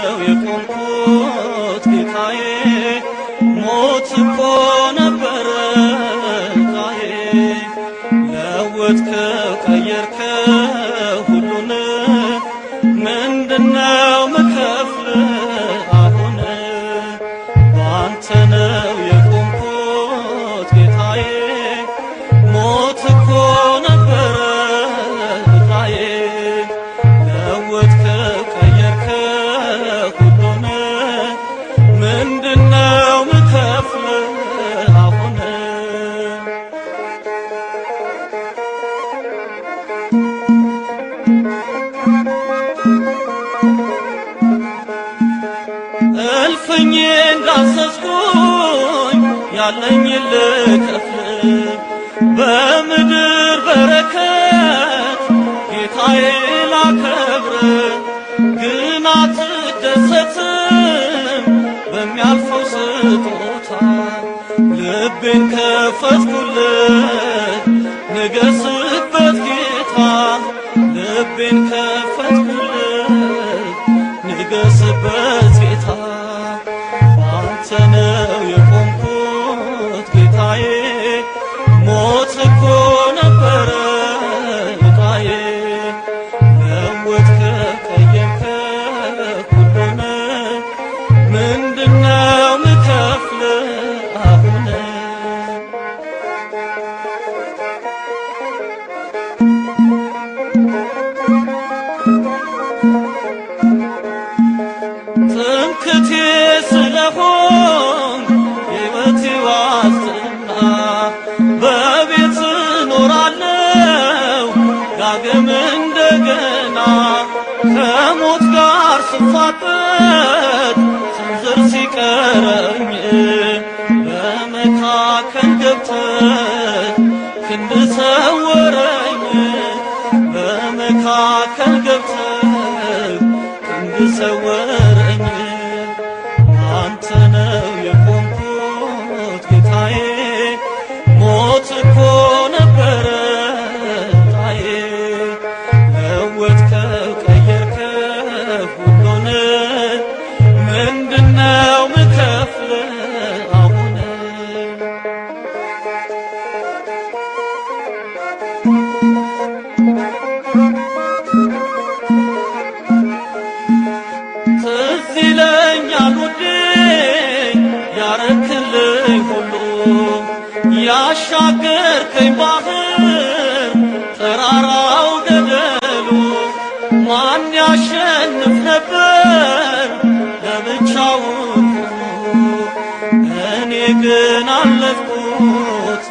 ነው የቆምኩት ጌታዬ፣ ሞት እኮ ነበረ ዕጣዬ። ለወጥከው ቀየርከው ሁሉን፣ ምንድነው ምከፍል አሁን? ባንተ ነው የቆምኩት ጌታዬ፣ ሞት እኮ ነበረ ዕጣዬ። ለወጥከው ቀየርከው ሁሉን፣ ምንድነው ምከፍል አሁን? እልፍኝ እንዳዘዝኩኝ ያለኝ ልከፍል፣ በምድር በረከት ጌታዬ ላከብር። ግን አትደሰትም በሚያልፈው ስጦታ፣ ልቤን ከፈትኩለት ንገስበት ጌታ። ልቤን ከፈትኩለት ንገስበት ጌታ። ባንተ ነው የቆምኩት ጌታዬ፣ ሞት እኮ ነበረ ዕጣዬ። ለወጥከው ቀየርከው ሁሉን፣ ምንድነው ምከፍል አሁን? ትምክህቴ ስለሆንክ የሕይወቴ ዋስትና፣ በቤት እኖራለሁ ዳግም እንደገና። ከሞት ጋር ስፋጠጥ ስንዝር ሲቀረኝ፣ በመካከል ገብተህ ክንድ ሰወረኝ። በመካከል ገብተህ ክንድ ሰወረኝ። አንተ ነው የቆምኩት ጌታዬ፣ ሞት እኮ ነበረ ዕጣዬ። ለወጥከው ቀየርከው ሁሉን፣ ምንድነው ምከፍል አሁን? ትዝ ይለኛል ውዴ ያረክልኝ ሁሉ፣ ያሻገርከኝ ባህር ተራራው ገደሉ። ማን ያሸንፍ ነበር ለብቻውን? እኔ ግን አለፍኩት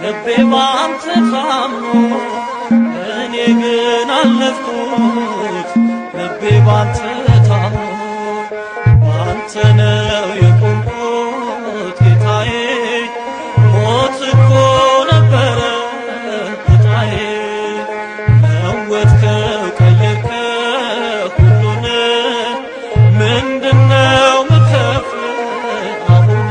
ልቤ ባንተ ታምኖ። እኔ ግን አለፍኩት ልቤ ባንተ ታምኖ። ባንተ ነው የቆምኩት ጌታዬ፣ ሞት እኮ ነበረ ዕጣዬ። ለወጥከው ቀየርከው ሁሉን፣ ምንድነው ምከፍል አሁን?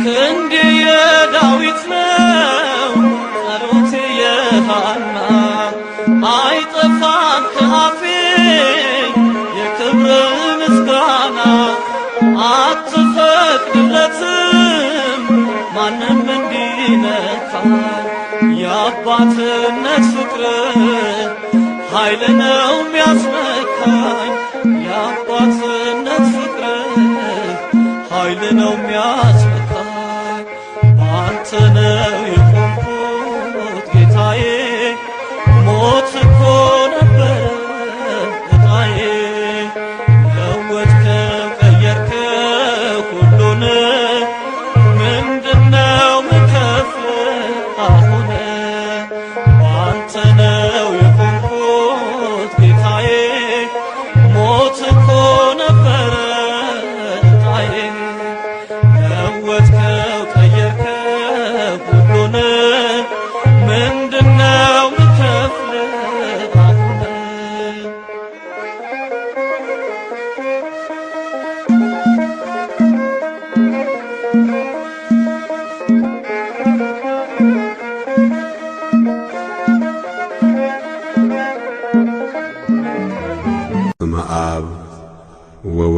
ክንዴ የዳዊት ነው ጸሎቴ የሃና፣ አይጠፋም ከአፌ የክብር ምስጋና። አትፈቅድለትም ማንም እንዲነካኝ፣ የአባትነት ፍቅር ኃይል ነው ሚያስነካኝ። የአባትነት ፍቅር ኃይል ነው ሚያስነካኝ። ባንተ ነው የቆምኩት ጌታዬ፣ ሞት እኮ ነበረ ዕጣዬ። ለወጥከው ቀየርከው ሁሉን፣ ምንድነው ምከፍል አሁን? ባንተ ነው የቆምኩት ጌታዬ፣ ሞት እኮ ነበረ ዕጣዬ። ለወጥከው ቀየርከው ሁሉን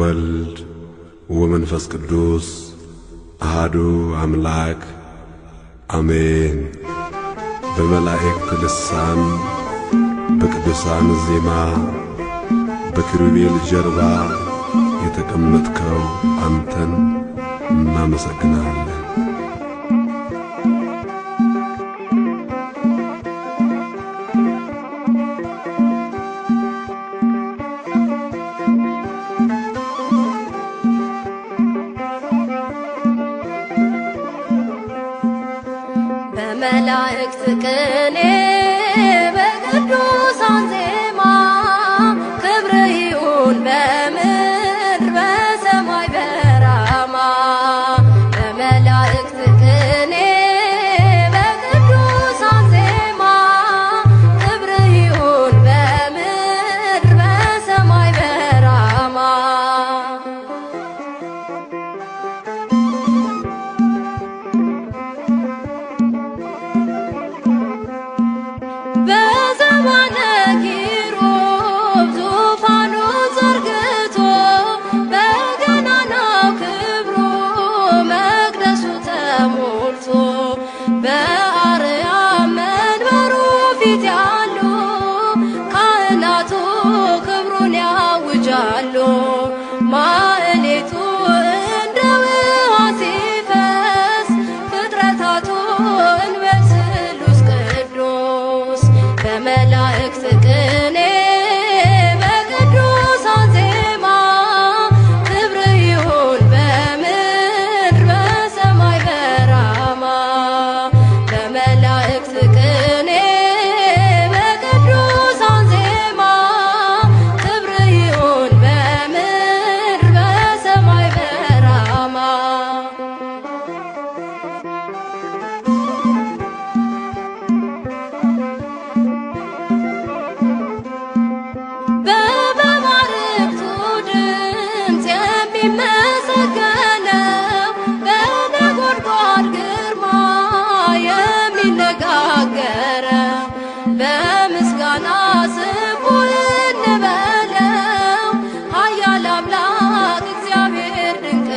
ወወልድ ወመንፈስ ቅዱስ አሐዱ አምላክ አሜን። በመላእክት ልሳን በቅዱሳን ዜማ በኪሩቤል ጀርባ የተቀመጥከው አንተን እናመሰግናለን። በመላእክት ቅኔ በቅዱሳን ዜማ ክብር ይሁን በምድር በሰማይ በራማ። በመላእክት ቅኔ በቅዱሳን ዜማ ክብር ይሁን በምድር በሰማይ በራማ። በዘባነ ኪሩብ ዙፋኑ ዘርግቶ በገናናው ክብሩ መቅደሱ ተሞልቶ በአርያም መንበሩ ፊት ያሉ ካህናቱ ክብሩን ያውጃሉ። ማዕሌቱ እንደ ውሃ ሲፈስ ፍጥረታቱ እንበል ስሉስ ቅዱስ። በመላእክት ቅኔ በቅዱሳን ዜማ ክብር ይሁን በምድር በሰማይ በራማ። በመላእክት ቅኔ በቅዱሳን ዜማ ክብር ይሁን በምድር በሰማይ በራማ። በመባርክቱ ድምፅ የሚመሰገነው በነጎድጓድ ግርማ የሚነጋገረው በምስጋና ስሙ እንበለው። ኃያል አምላክ እግዚአብሔር ድንቅ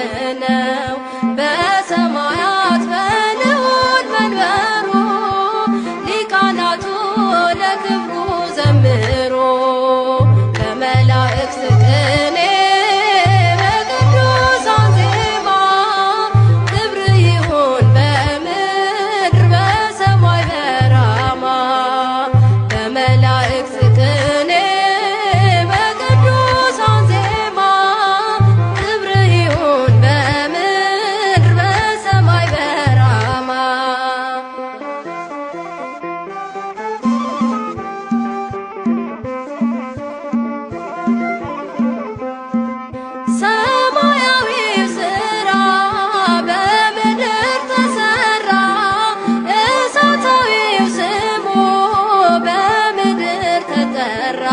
ነው። በሰማያት በልዑል መንበሩ ሊቃናቱ ለክብሩ ዘምሩ። በመላእክት ቅኔ በቅዱሳን ዜማ ክብር ይሁን በምድር በሰማይ በራማ። በመላእክት ቅኔ በቅዱሳን ዜማ ክብር ይሁን በምድር በሰማይ በራማ። ሰማያዊው ሥራ በምድር ተሠራ፣ እሳታዊው ስሙ በምድር ተጠራ።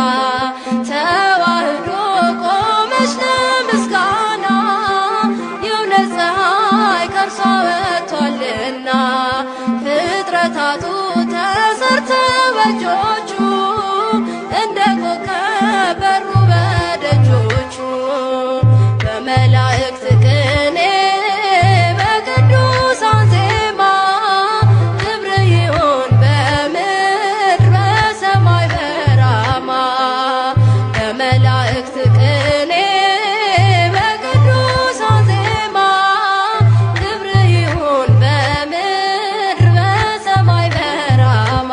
ተዋህዶ ቆመች ለምስጋና የእውነት ፀሐይ ከእርሷ ወጥቷልና። ፍጥረታቱ ተሰርተው በእጆቹ እንደ ኮከብ በሩ በደጆቹ። በመላእክት ቅኔ በቅዱሳን ዜማ ክብር ይሁን በምድር በሰማይ በራማ። በመላእክት ቅኔ በቅዱሳን ዜማ ክብር ይሁን በምድር በሰማይ በራማ።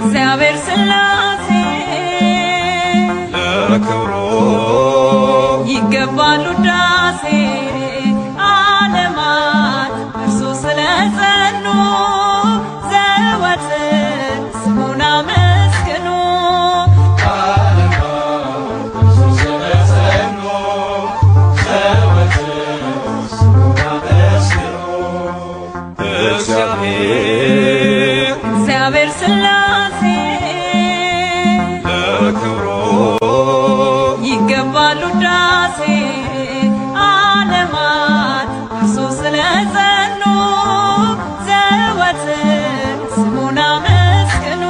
እግዚአብሔር ሥላሴ ለክብሩ ይገባል ውዳሴ ዓለማት እርሱ ስለጸኑ ዘወትር ስሙን አመስግኑ። እግዚአብሔር ሥላሴ ለክብሩ ይገባል ውዳሴ ዓለማት እርሱ ስለጸኑ ዘወትር ስሙን አመስግኑ።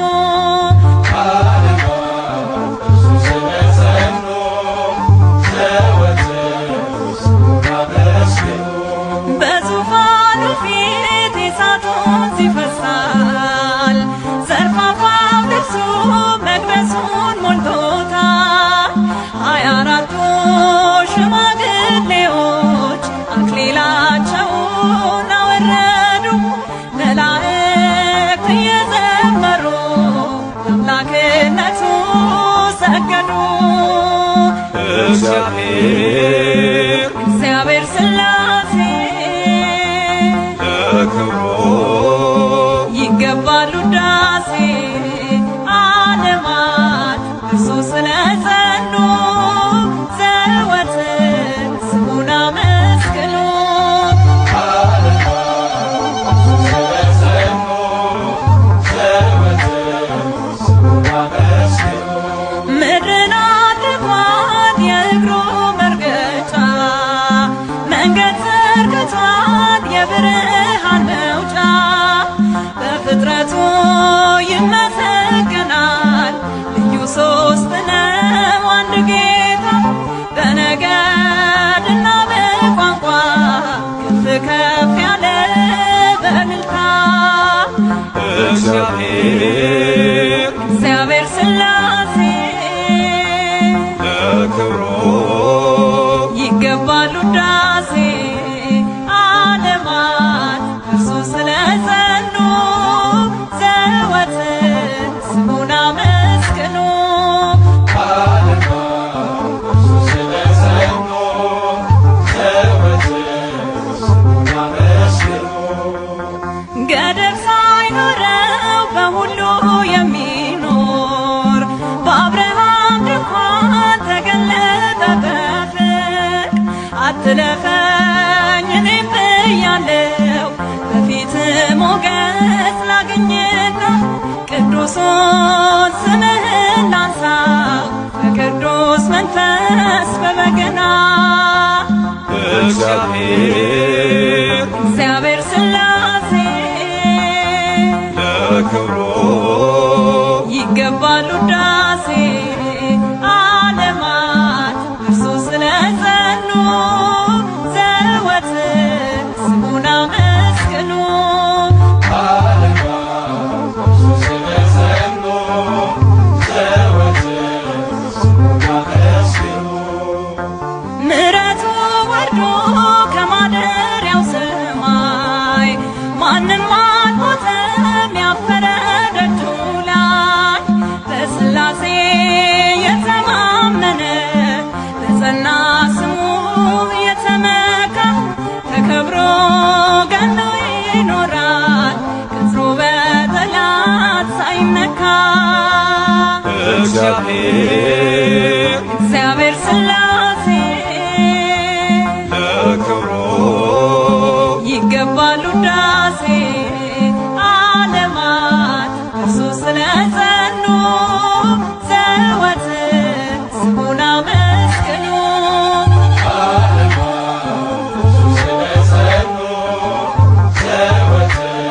በዙፋኑ ፊት የእሳቱን ይፈሳል ዘርፋፋው ልብሱ መቅደሱን ሞልቶታል። 24ቱ ሽማግሌዎች አክሊላቸውን አወረዱ መላእክት እየዘመሩ አምላክነቱ ሰገዱ። እግዚአብሔር ሥላሴ ለክብሩ ይገባል ውዳሴ ዓለማት እርሱ ስለጸኑ ዘወትር ስሙን አመስግኑ። ምድርን አድርጓት የእግሩ መርገጫ መንገድ ዘርግቷት የብርሃን መውጫ በፍጥረቱ ይመሰገናል ልዩ ሦስት ነው አንድ ጌታ በነገድና በቋንቋ ከፍ ከፍ ያለ በእልልታ እግዚአብሔር ሥላሴ ለክብሩ ይገባል ውዳሴ ዓለማት እርሱ ስለጸኑ ዘወትር ስሙን አመስግኑ። ገደብ ሳይኖረው በሁሉ የሚኖር በአብርሃም ድንኳን ተገለጠ በፍቅር አትለፈኝ እኔም ብያለሁ በፊት ሞገስ ላግኝና ቅዱሱን ስምህን ላንሳው በቅዱስ መንፈስ በበገና እግዚአብሔር ሥላሴ ለክብሩ ይገባል ውዳሴ ዓለማት እርሱ ስለጸኑ ዘወትር ስሙን አመስግኑ። ምሕረቱ ወርዶ ከማደሪያው ሰማይ ማንም አልሞተም ያፈረ ደጁ ላይ በሥላሴ የተማመነ በጸና ስሙ የተመካ ተከብሮ ገኖ ይኖራል ቅጥሩ በጠላት ሳይነካ። እግዚአብሔር ሥላሴ ለክብሩ ይገባል ውዳሴ ዓለማት እርሱ ስለጸኑ ዘወትር ስሙን አመስግኑ። ዓለማት እርሱ ስለጸኑ ዘወትር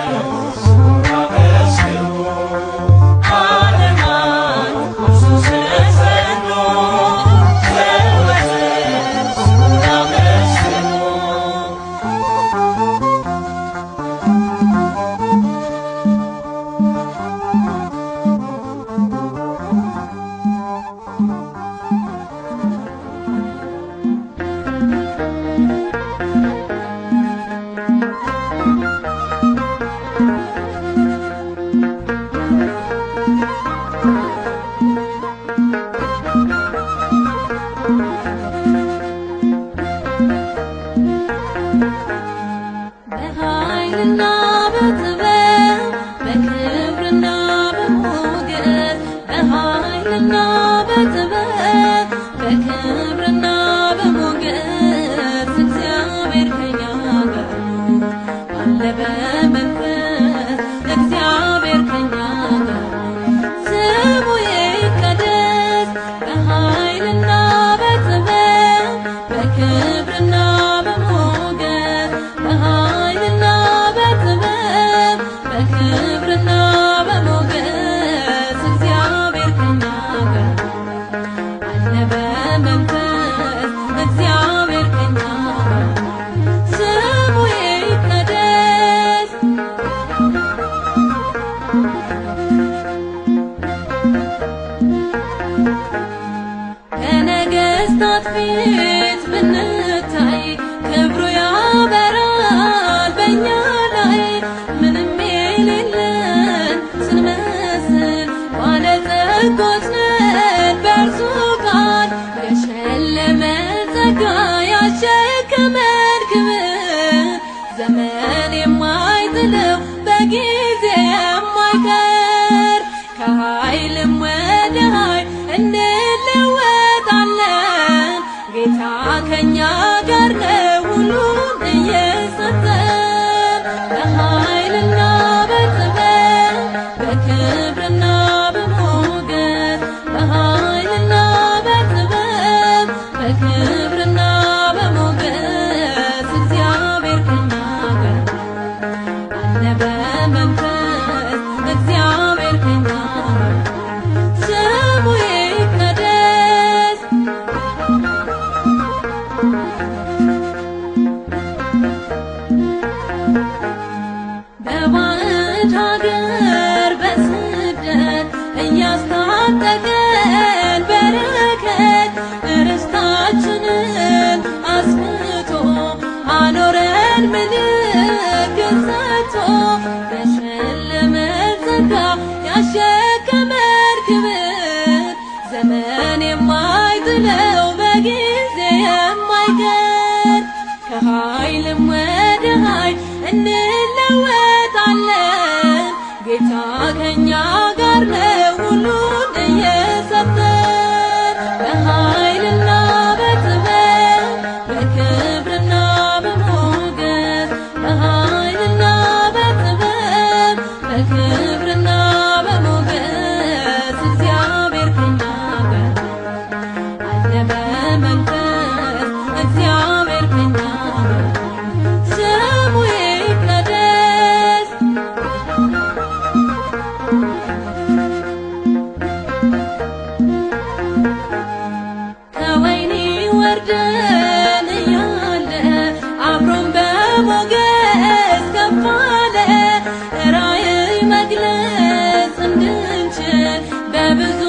በመንፈስ እግዚአብሔር ከኛ ጋር ስሙ ይቀደስ በኃይልና በጥበብ በክብርና በሞገስ በኃይልና በጥበብ በክብርና በሞገስ እግዚአብሔር ከኛ ጋር አለ በመንፈስ እግዚአብሔር ከኛ ጋር ስሙ ይቀደስ በነገሥታት ፊት ብንታይ ክብሩ ያበራል በእኛ ላይ ምንም የሌለን ስንመስል ባለጠጎች ነን በእርሱ ቃል የሸለመን ጸጋ ያሸከመን ክብር ዘመን የማይጥለው በጊዜ የማይቀር ከኃይልም ወደ ኃይል እንለወጣለን ጌታ ከኛ ጋር ነው ሁሉን እየሰጠን በኃይልና በጥበብ በክብርና በሞገስ በኃይልና በጥበብ በክብርና በሞገስ እግዚአብሔር ከኛ ጋር አለ በመንፈስ እግዚአብሔር ከኛ ጋር ስሙ ይቀደስ በባዕድ ሀገር በስደት እያስታጠቀን በረከት ርስታችንን አስፍቶ አኖረን ምልክት ሰጥቶ በሸለመን ጸጋ ያሸከመን ክብር ዘመን የማይጥለው በጊዜ የማይቀር ከኃይልም ወደ ኃይል እንለወጣለን ጌታ ከኛ ጋር ነው ሁሉን እየሰጠን በኃይልና በጥበብ በክብርና በሞገስ በኃይልና በጥበብ በክብርና በሞገስ እግዚአብሔር ከኛ ጋር አለ በመንፈስ እግዚአብሔር ከኛ ጋር ስሙ ይቀደስ ከወይኒ ወርደን እያለ አብሮን በሞገስ ከፍ አለ ራእይ መግለጽ እንድንችል በብዙ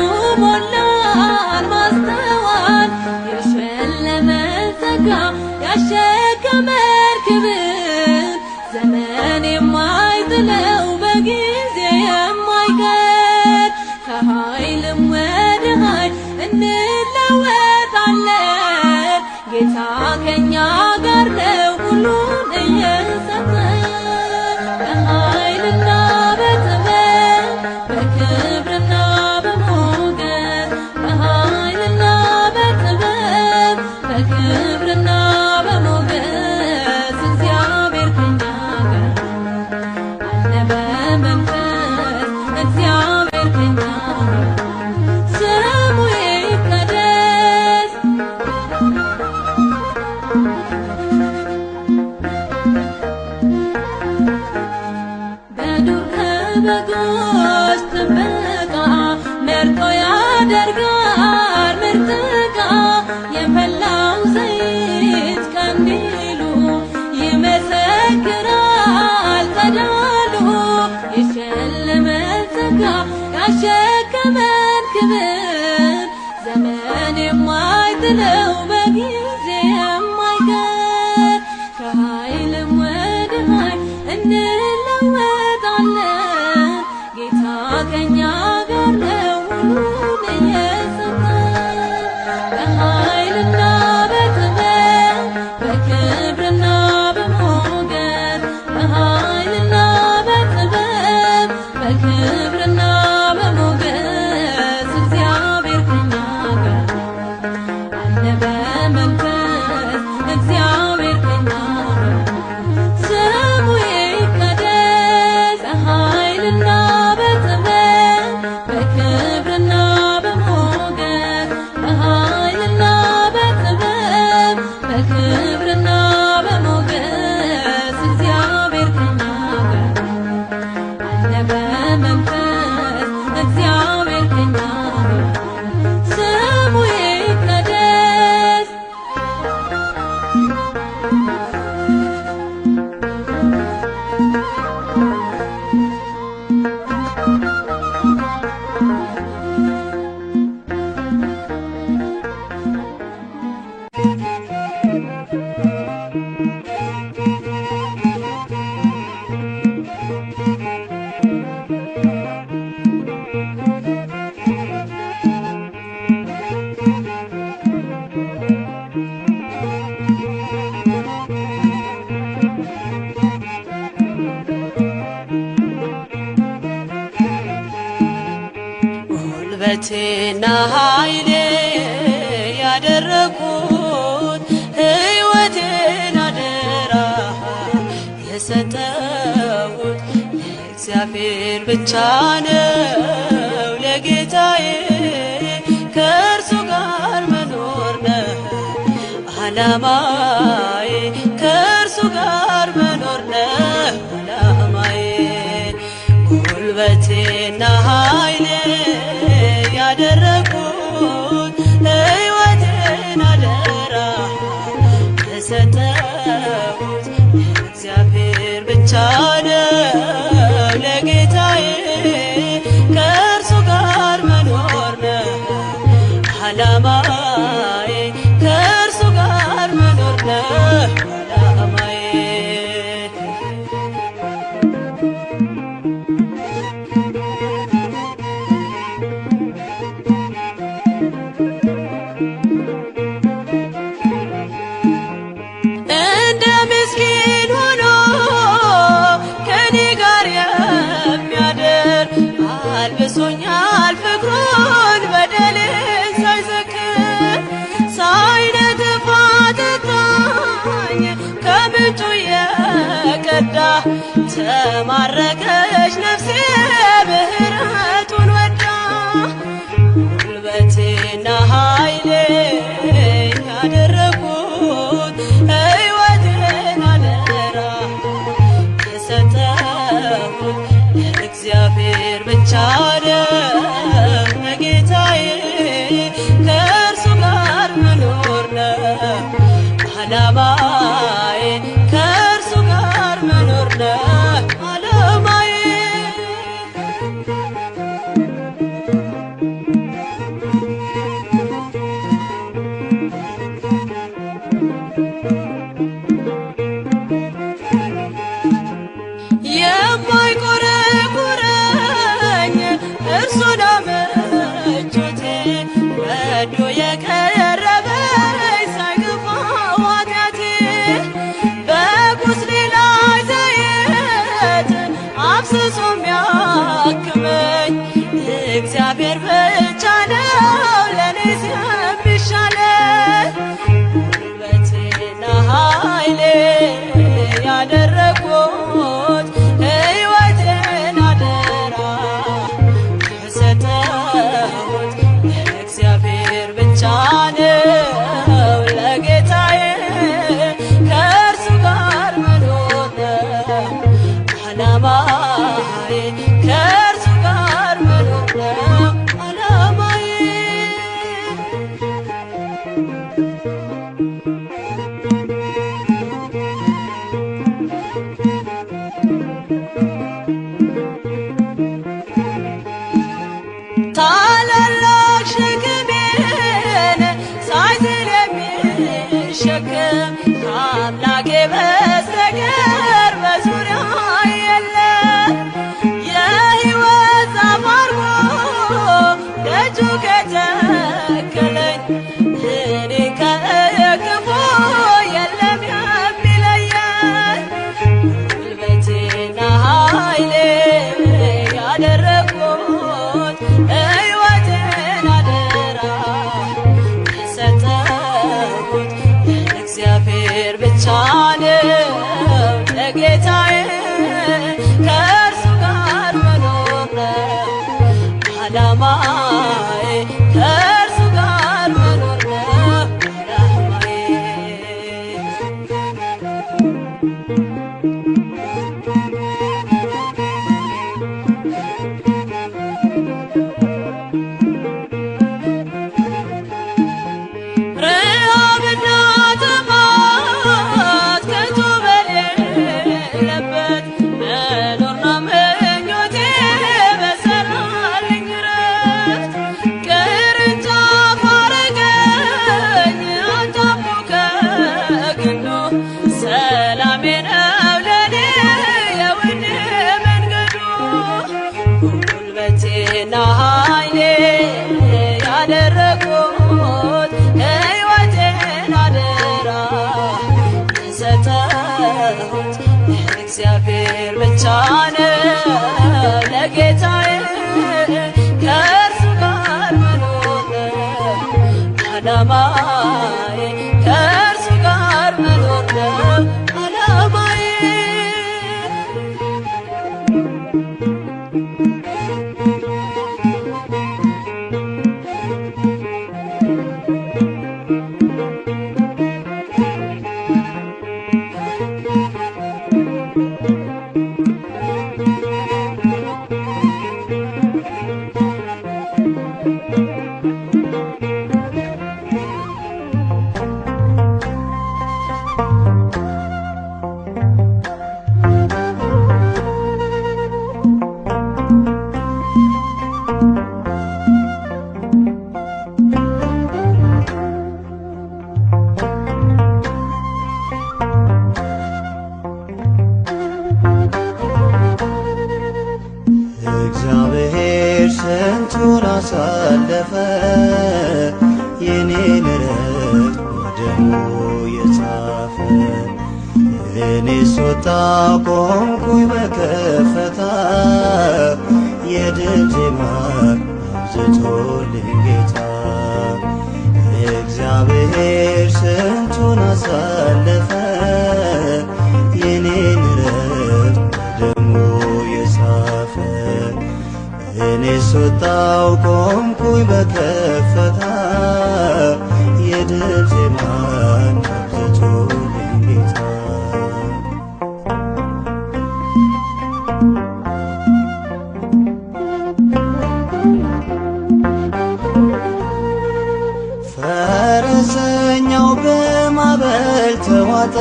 ሞላን ማስተዋል የሸለመን ጸጋ ያሸከመን ክብር ዘመን የማይጥለው በጊዜ የማይቀር ከኃይልም ወደ ኃይል እንለወጣለን ጌታ ከኛ ጋር ነው ሁሉን እየሰጠን በኃይልና በጥበብ በክብርና በሞገስ በኃይልና በጥበብ በክብርና በሞገስ እግዚአብሔር ከኛ ጋር አለ በመንፈስ እግዚአብሔር ከኛ ጋር ስሙ ይቀደስ በዱር ከበጎች ጥበቃ መርጦ ያደርጋል ምርጥ ዕቃ የፈላው ዘይት ቀንዲሉ ይመሰክራል ጸዳሉ የሸለመን ጸጋ ያሸከመን ክብር ዘመን የማይጥለው በጊዜ የማይቀር ከኃይልም ወደ ኃይል እንለወጣለን ጌታ ከኛ ጋር ነው ሁሉን እየሰጠን በኃይልና በጥበብ በክብርና በሞገስ በኃይልና በጥበብ በክብርና በሞገስ እግዚአብሔር ከኛ ጋር አለ ጉልበቴና ኃይሌ ያደረኩት ሕይወቴን አደራ የሰጠሁት ለእግዚአብሔር ብቻ ነው ለጌታዬ ከእርሱ ጋር መኖር ነው ዓላማዬ ከእርሱ ጋር መኖር ነው ዓላማዬ ጉልበቴና ኃይሌ ያደረኩት ሕይወቴን አደራ የሰጠሁት ለእግዚአብሔር ብቻ ነው ለጌታዬ ከእርሱ ጋር መኖር ነው ዓላማዬ ከእርሱ ጋር መኖር ነው ዓላማዬ እንደ ምስኪን ሆኖ ከኔ ጋር የሚያድር አልብሶኛል ፍቅሩን በደሌን ሳይዘክር ሳይነጥፍ አጠጣኝ ከምንጩ የቀዳ ተማረከች ነፍሴ ምሕረቱን ወዳ ጉልበቴና ኃይሌ ያደረኩት ሕይወቴን አደራ የሰጠሁት ለእግዚአብሔር ብቻ ነው ለጌታዬ ከእርሱ ጋር መኖር ነው ዓላማዬ ከእርሱ ጋር መኖር ነው ዓላማዬ የማይቆረቁረኝ እርሱ ነው ምቾቴ ወዶ የቀረበኝ ሳይገፋው ኃጢአቴ በቁስሌ ላይ ዘይት አፍስሶ የሚያክመኝ እግዚአብሔር ብቻ ነው ለእኔስ የሚሻለኝ ጉልበቴና ኃይሌ ያደረኩት ሕይወቴን አደራ የሰጠሁት ለእግዚአብሔር ብቻ ነው ለጌታዬ ከእርሱ ጋር መኖር ነው ዓላማዬ ከእርሱ ጋር መኖር ነው ዓላማዬ ታላላቅ ሸክሜን ሳይዝል የሚሸከም ከአምላኬ በስተቀር በዙሪያ የለም የሕይወት ዛፍ አድርጎ ደጁ ከተከለኝ እኔ ከክፉ የለም የሚለየኝ ጉልበቴና ኃይሌ ያደረኩት ሕይወቴን አደራ የሰጠሁት ለእግዚአብሔር ብቻ ነው ለጌታዬ ከእርሱ ጋር መኖር ነው ዓላማዬ ከእርሱ ጋር መኖር ነው ዓላማዬ ረሃብና ጥማት ከቶ በሌለበት መኖር ነው ምኞቴ በሰራልኝ ረፍት ቅርንጫፍ አረገኝ አጣብቆ ከግንዱ ሰላሜ ነው ለኔ የውድ መንገዱ ጉልበቴና ኃይሌ ያደረኩት ሕይወቴን አደራ የሰጠሁት ለእግዚአብሔር ብቻ ነው ለጌታዬ ከእርሱ ጋር እግዚአብሔር ስንቱን አሳለፈ የኔን ረፍት በደሙ የጻፈ እኔስ ወጣሁ ቆምኩኝ በከፍታ የድል ዜማን አብዝቶልኝ ጌታ እግዚአብሔር ስንቱን አሳለፈ የኔን ረፍት በደሙ የጻፈ እኔስ ወጣሁ ቆምኩኝ በከፍታ የድል ዜማን አብዝቶልኝ ጌታ ፈረሰኛው በማዕበል ተዋጠ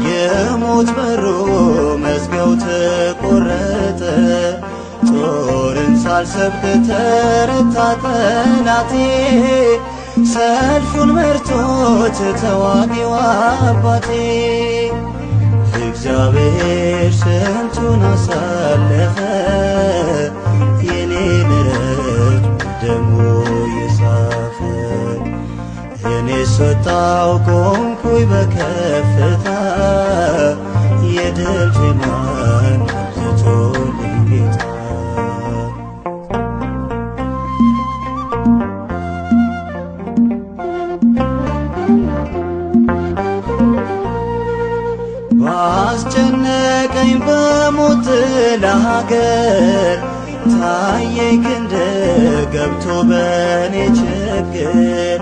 የሞት በሩ መዝጊያው ተቆረጠ ጦርን ሳልሰብክ ተረታ ጠላቴ ሰልፉን መርቶት ተዋጊው አባቴ እግዚአብሔር ስንቱን አሳለፈ የኔን ረፍት በደሙ የጻፈ እኔስ ወጣሁ ቆምኩኝ በከፍታ የድል ዜማን አብዝቶልኝ ጌታ ባስጨነቀኝ በሞት ለሀገር ታየኝ ክንድ ገብቶ በኔ ችግር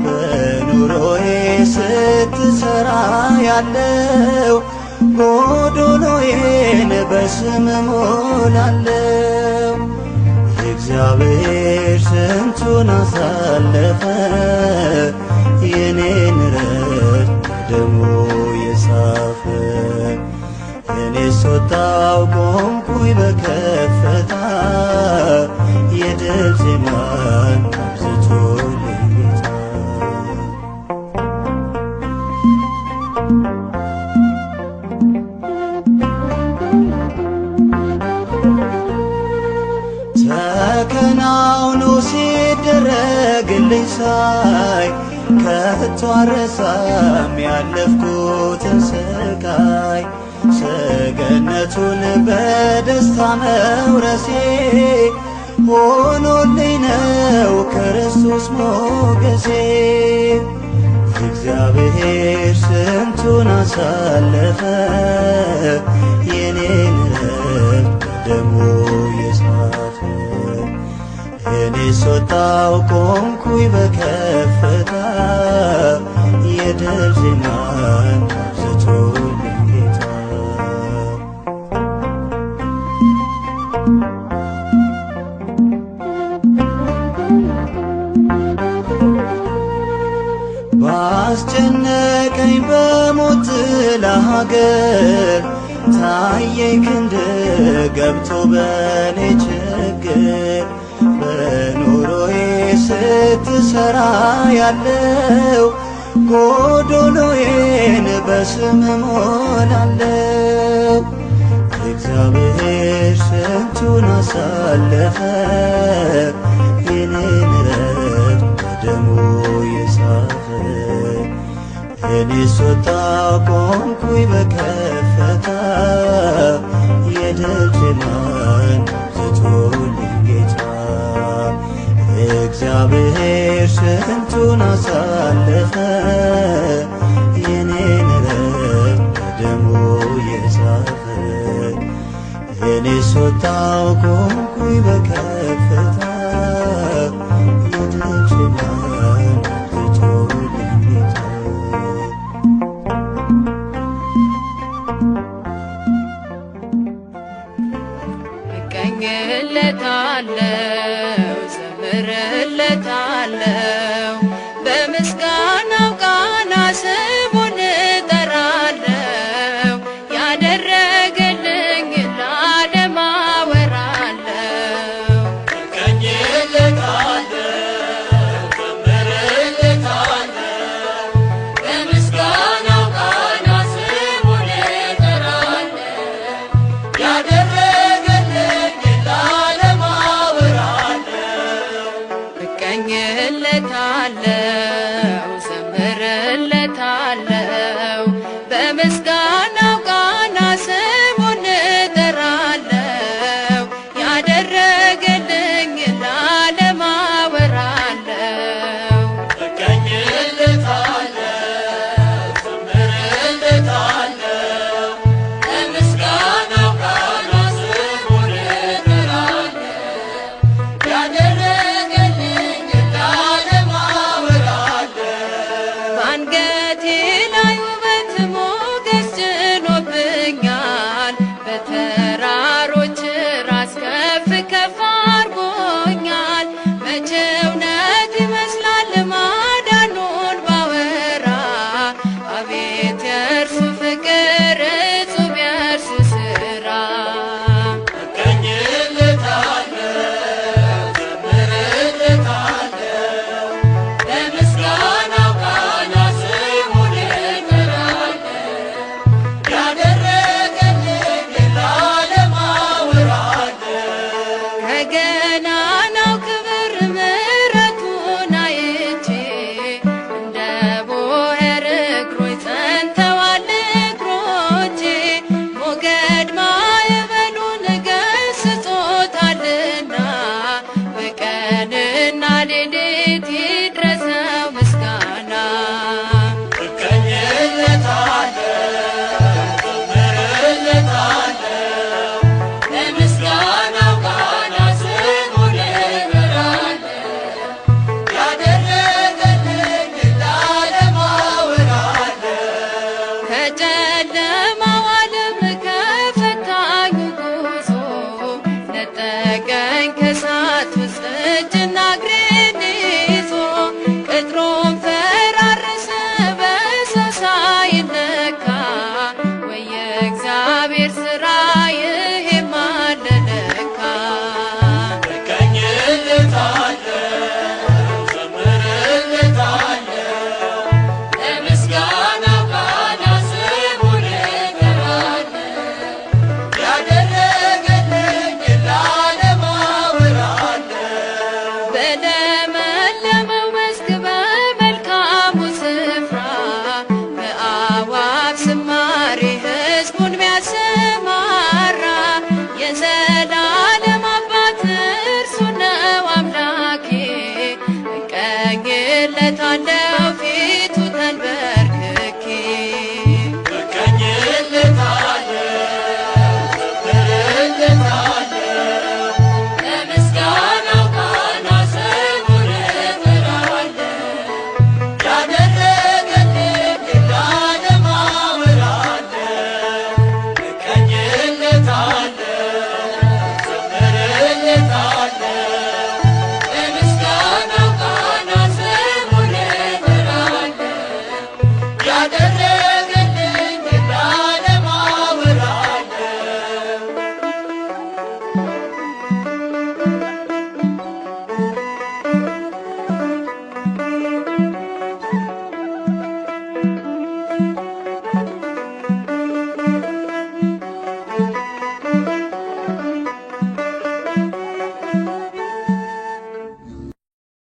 በኑሮዬ ስትሰራ ያለው ጎዶሎዬን በስም ሞላለው እግዚአብሔር ስንቱን አሳለፈ የኔን ረፍት በደሙ የጻፈ እኔስ ወጣሁ ቆምኩኝ በከፍታ የድል ዜማን አብዝቶልኝ ጌታ ተከናውኖ ሲደረግልኝ ሳይ ከቶ አልረሳም ያለፍኩትን ስቃይ ሰገነቱን በደስታ መውረሴ ሆኖልኝ ነው ክርስቶስ ሞገሴ እግዚአብሔር ስንቱን አሳለፈ የኔን ረፍት በደሙ የጻፈ እኔስ ወጣሁ ቆምኩኝ በከፍታ የድል ዜማን አብዝቶልኝ ጌታ ባስጨነቀኝ በሞት ለሀገር ታየኝ ክንድ ገብቶ በኔ ችግር በኑሮዬ ስትሰራ ያለው ጎዶሎዬን በስም ሞላለው እግዚአብሔር ስንቱን አሳለፈ የኔን ረፍት በደሙ የጻፈ እኔስ ወጣሁ ቆምኩኝ በከፍታ የድል ዜማን አብዝቶልኝ ጌታ እግዚአብሔር ስንቱን አሳለፈ የኔን ረፍት በደሙ የጻፈ እኔስ ወጣው ቆምኩኝ በከፍታ የደጅናን ትቶልኝ ጌታ እቀኝለታለሁ ዘምርለታለሁ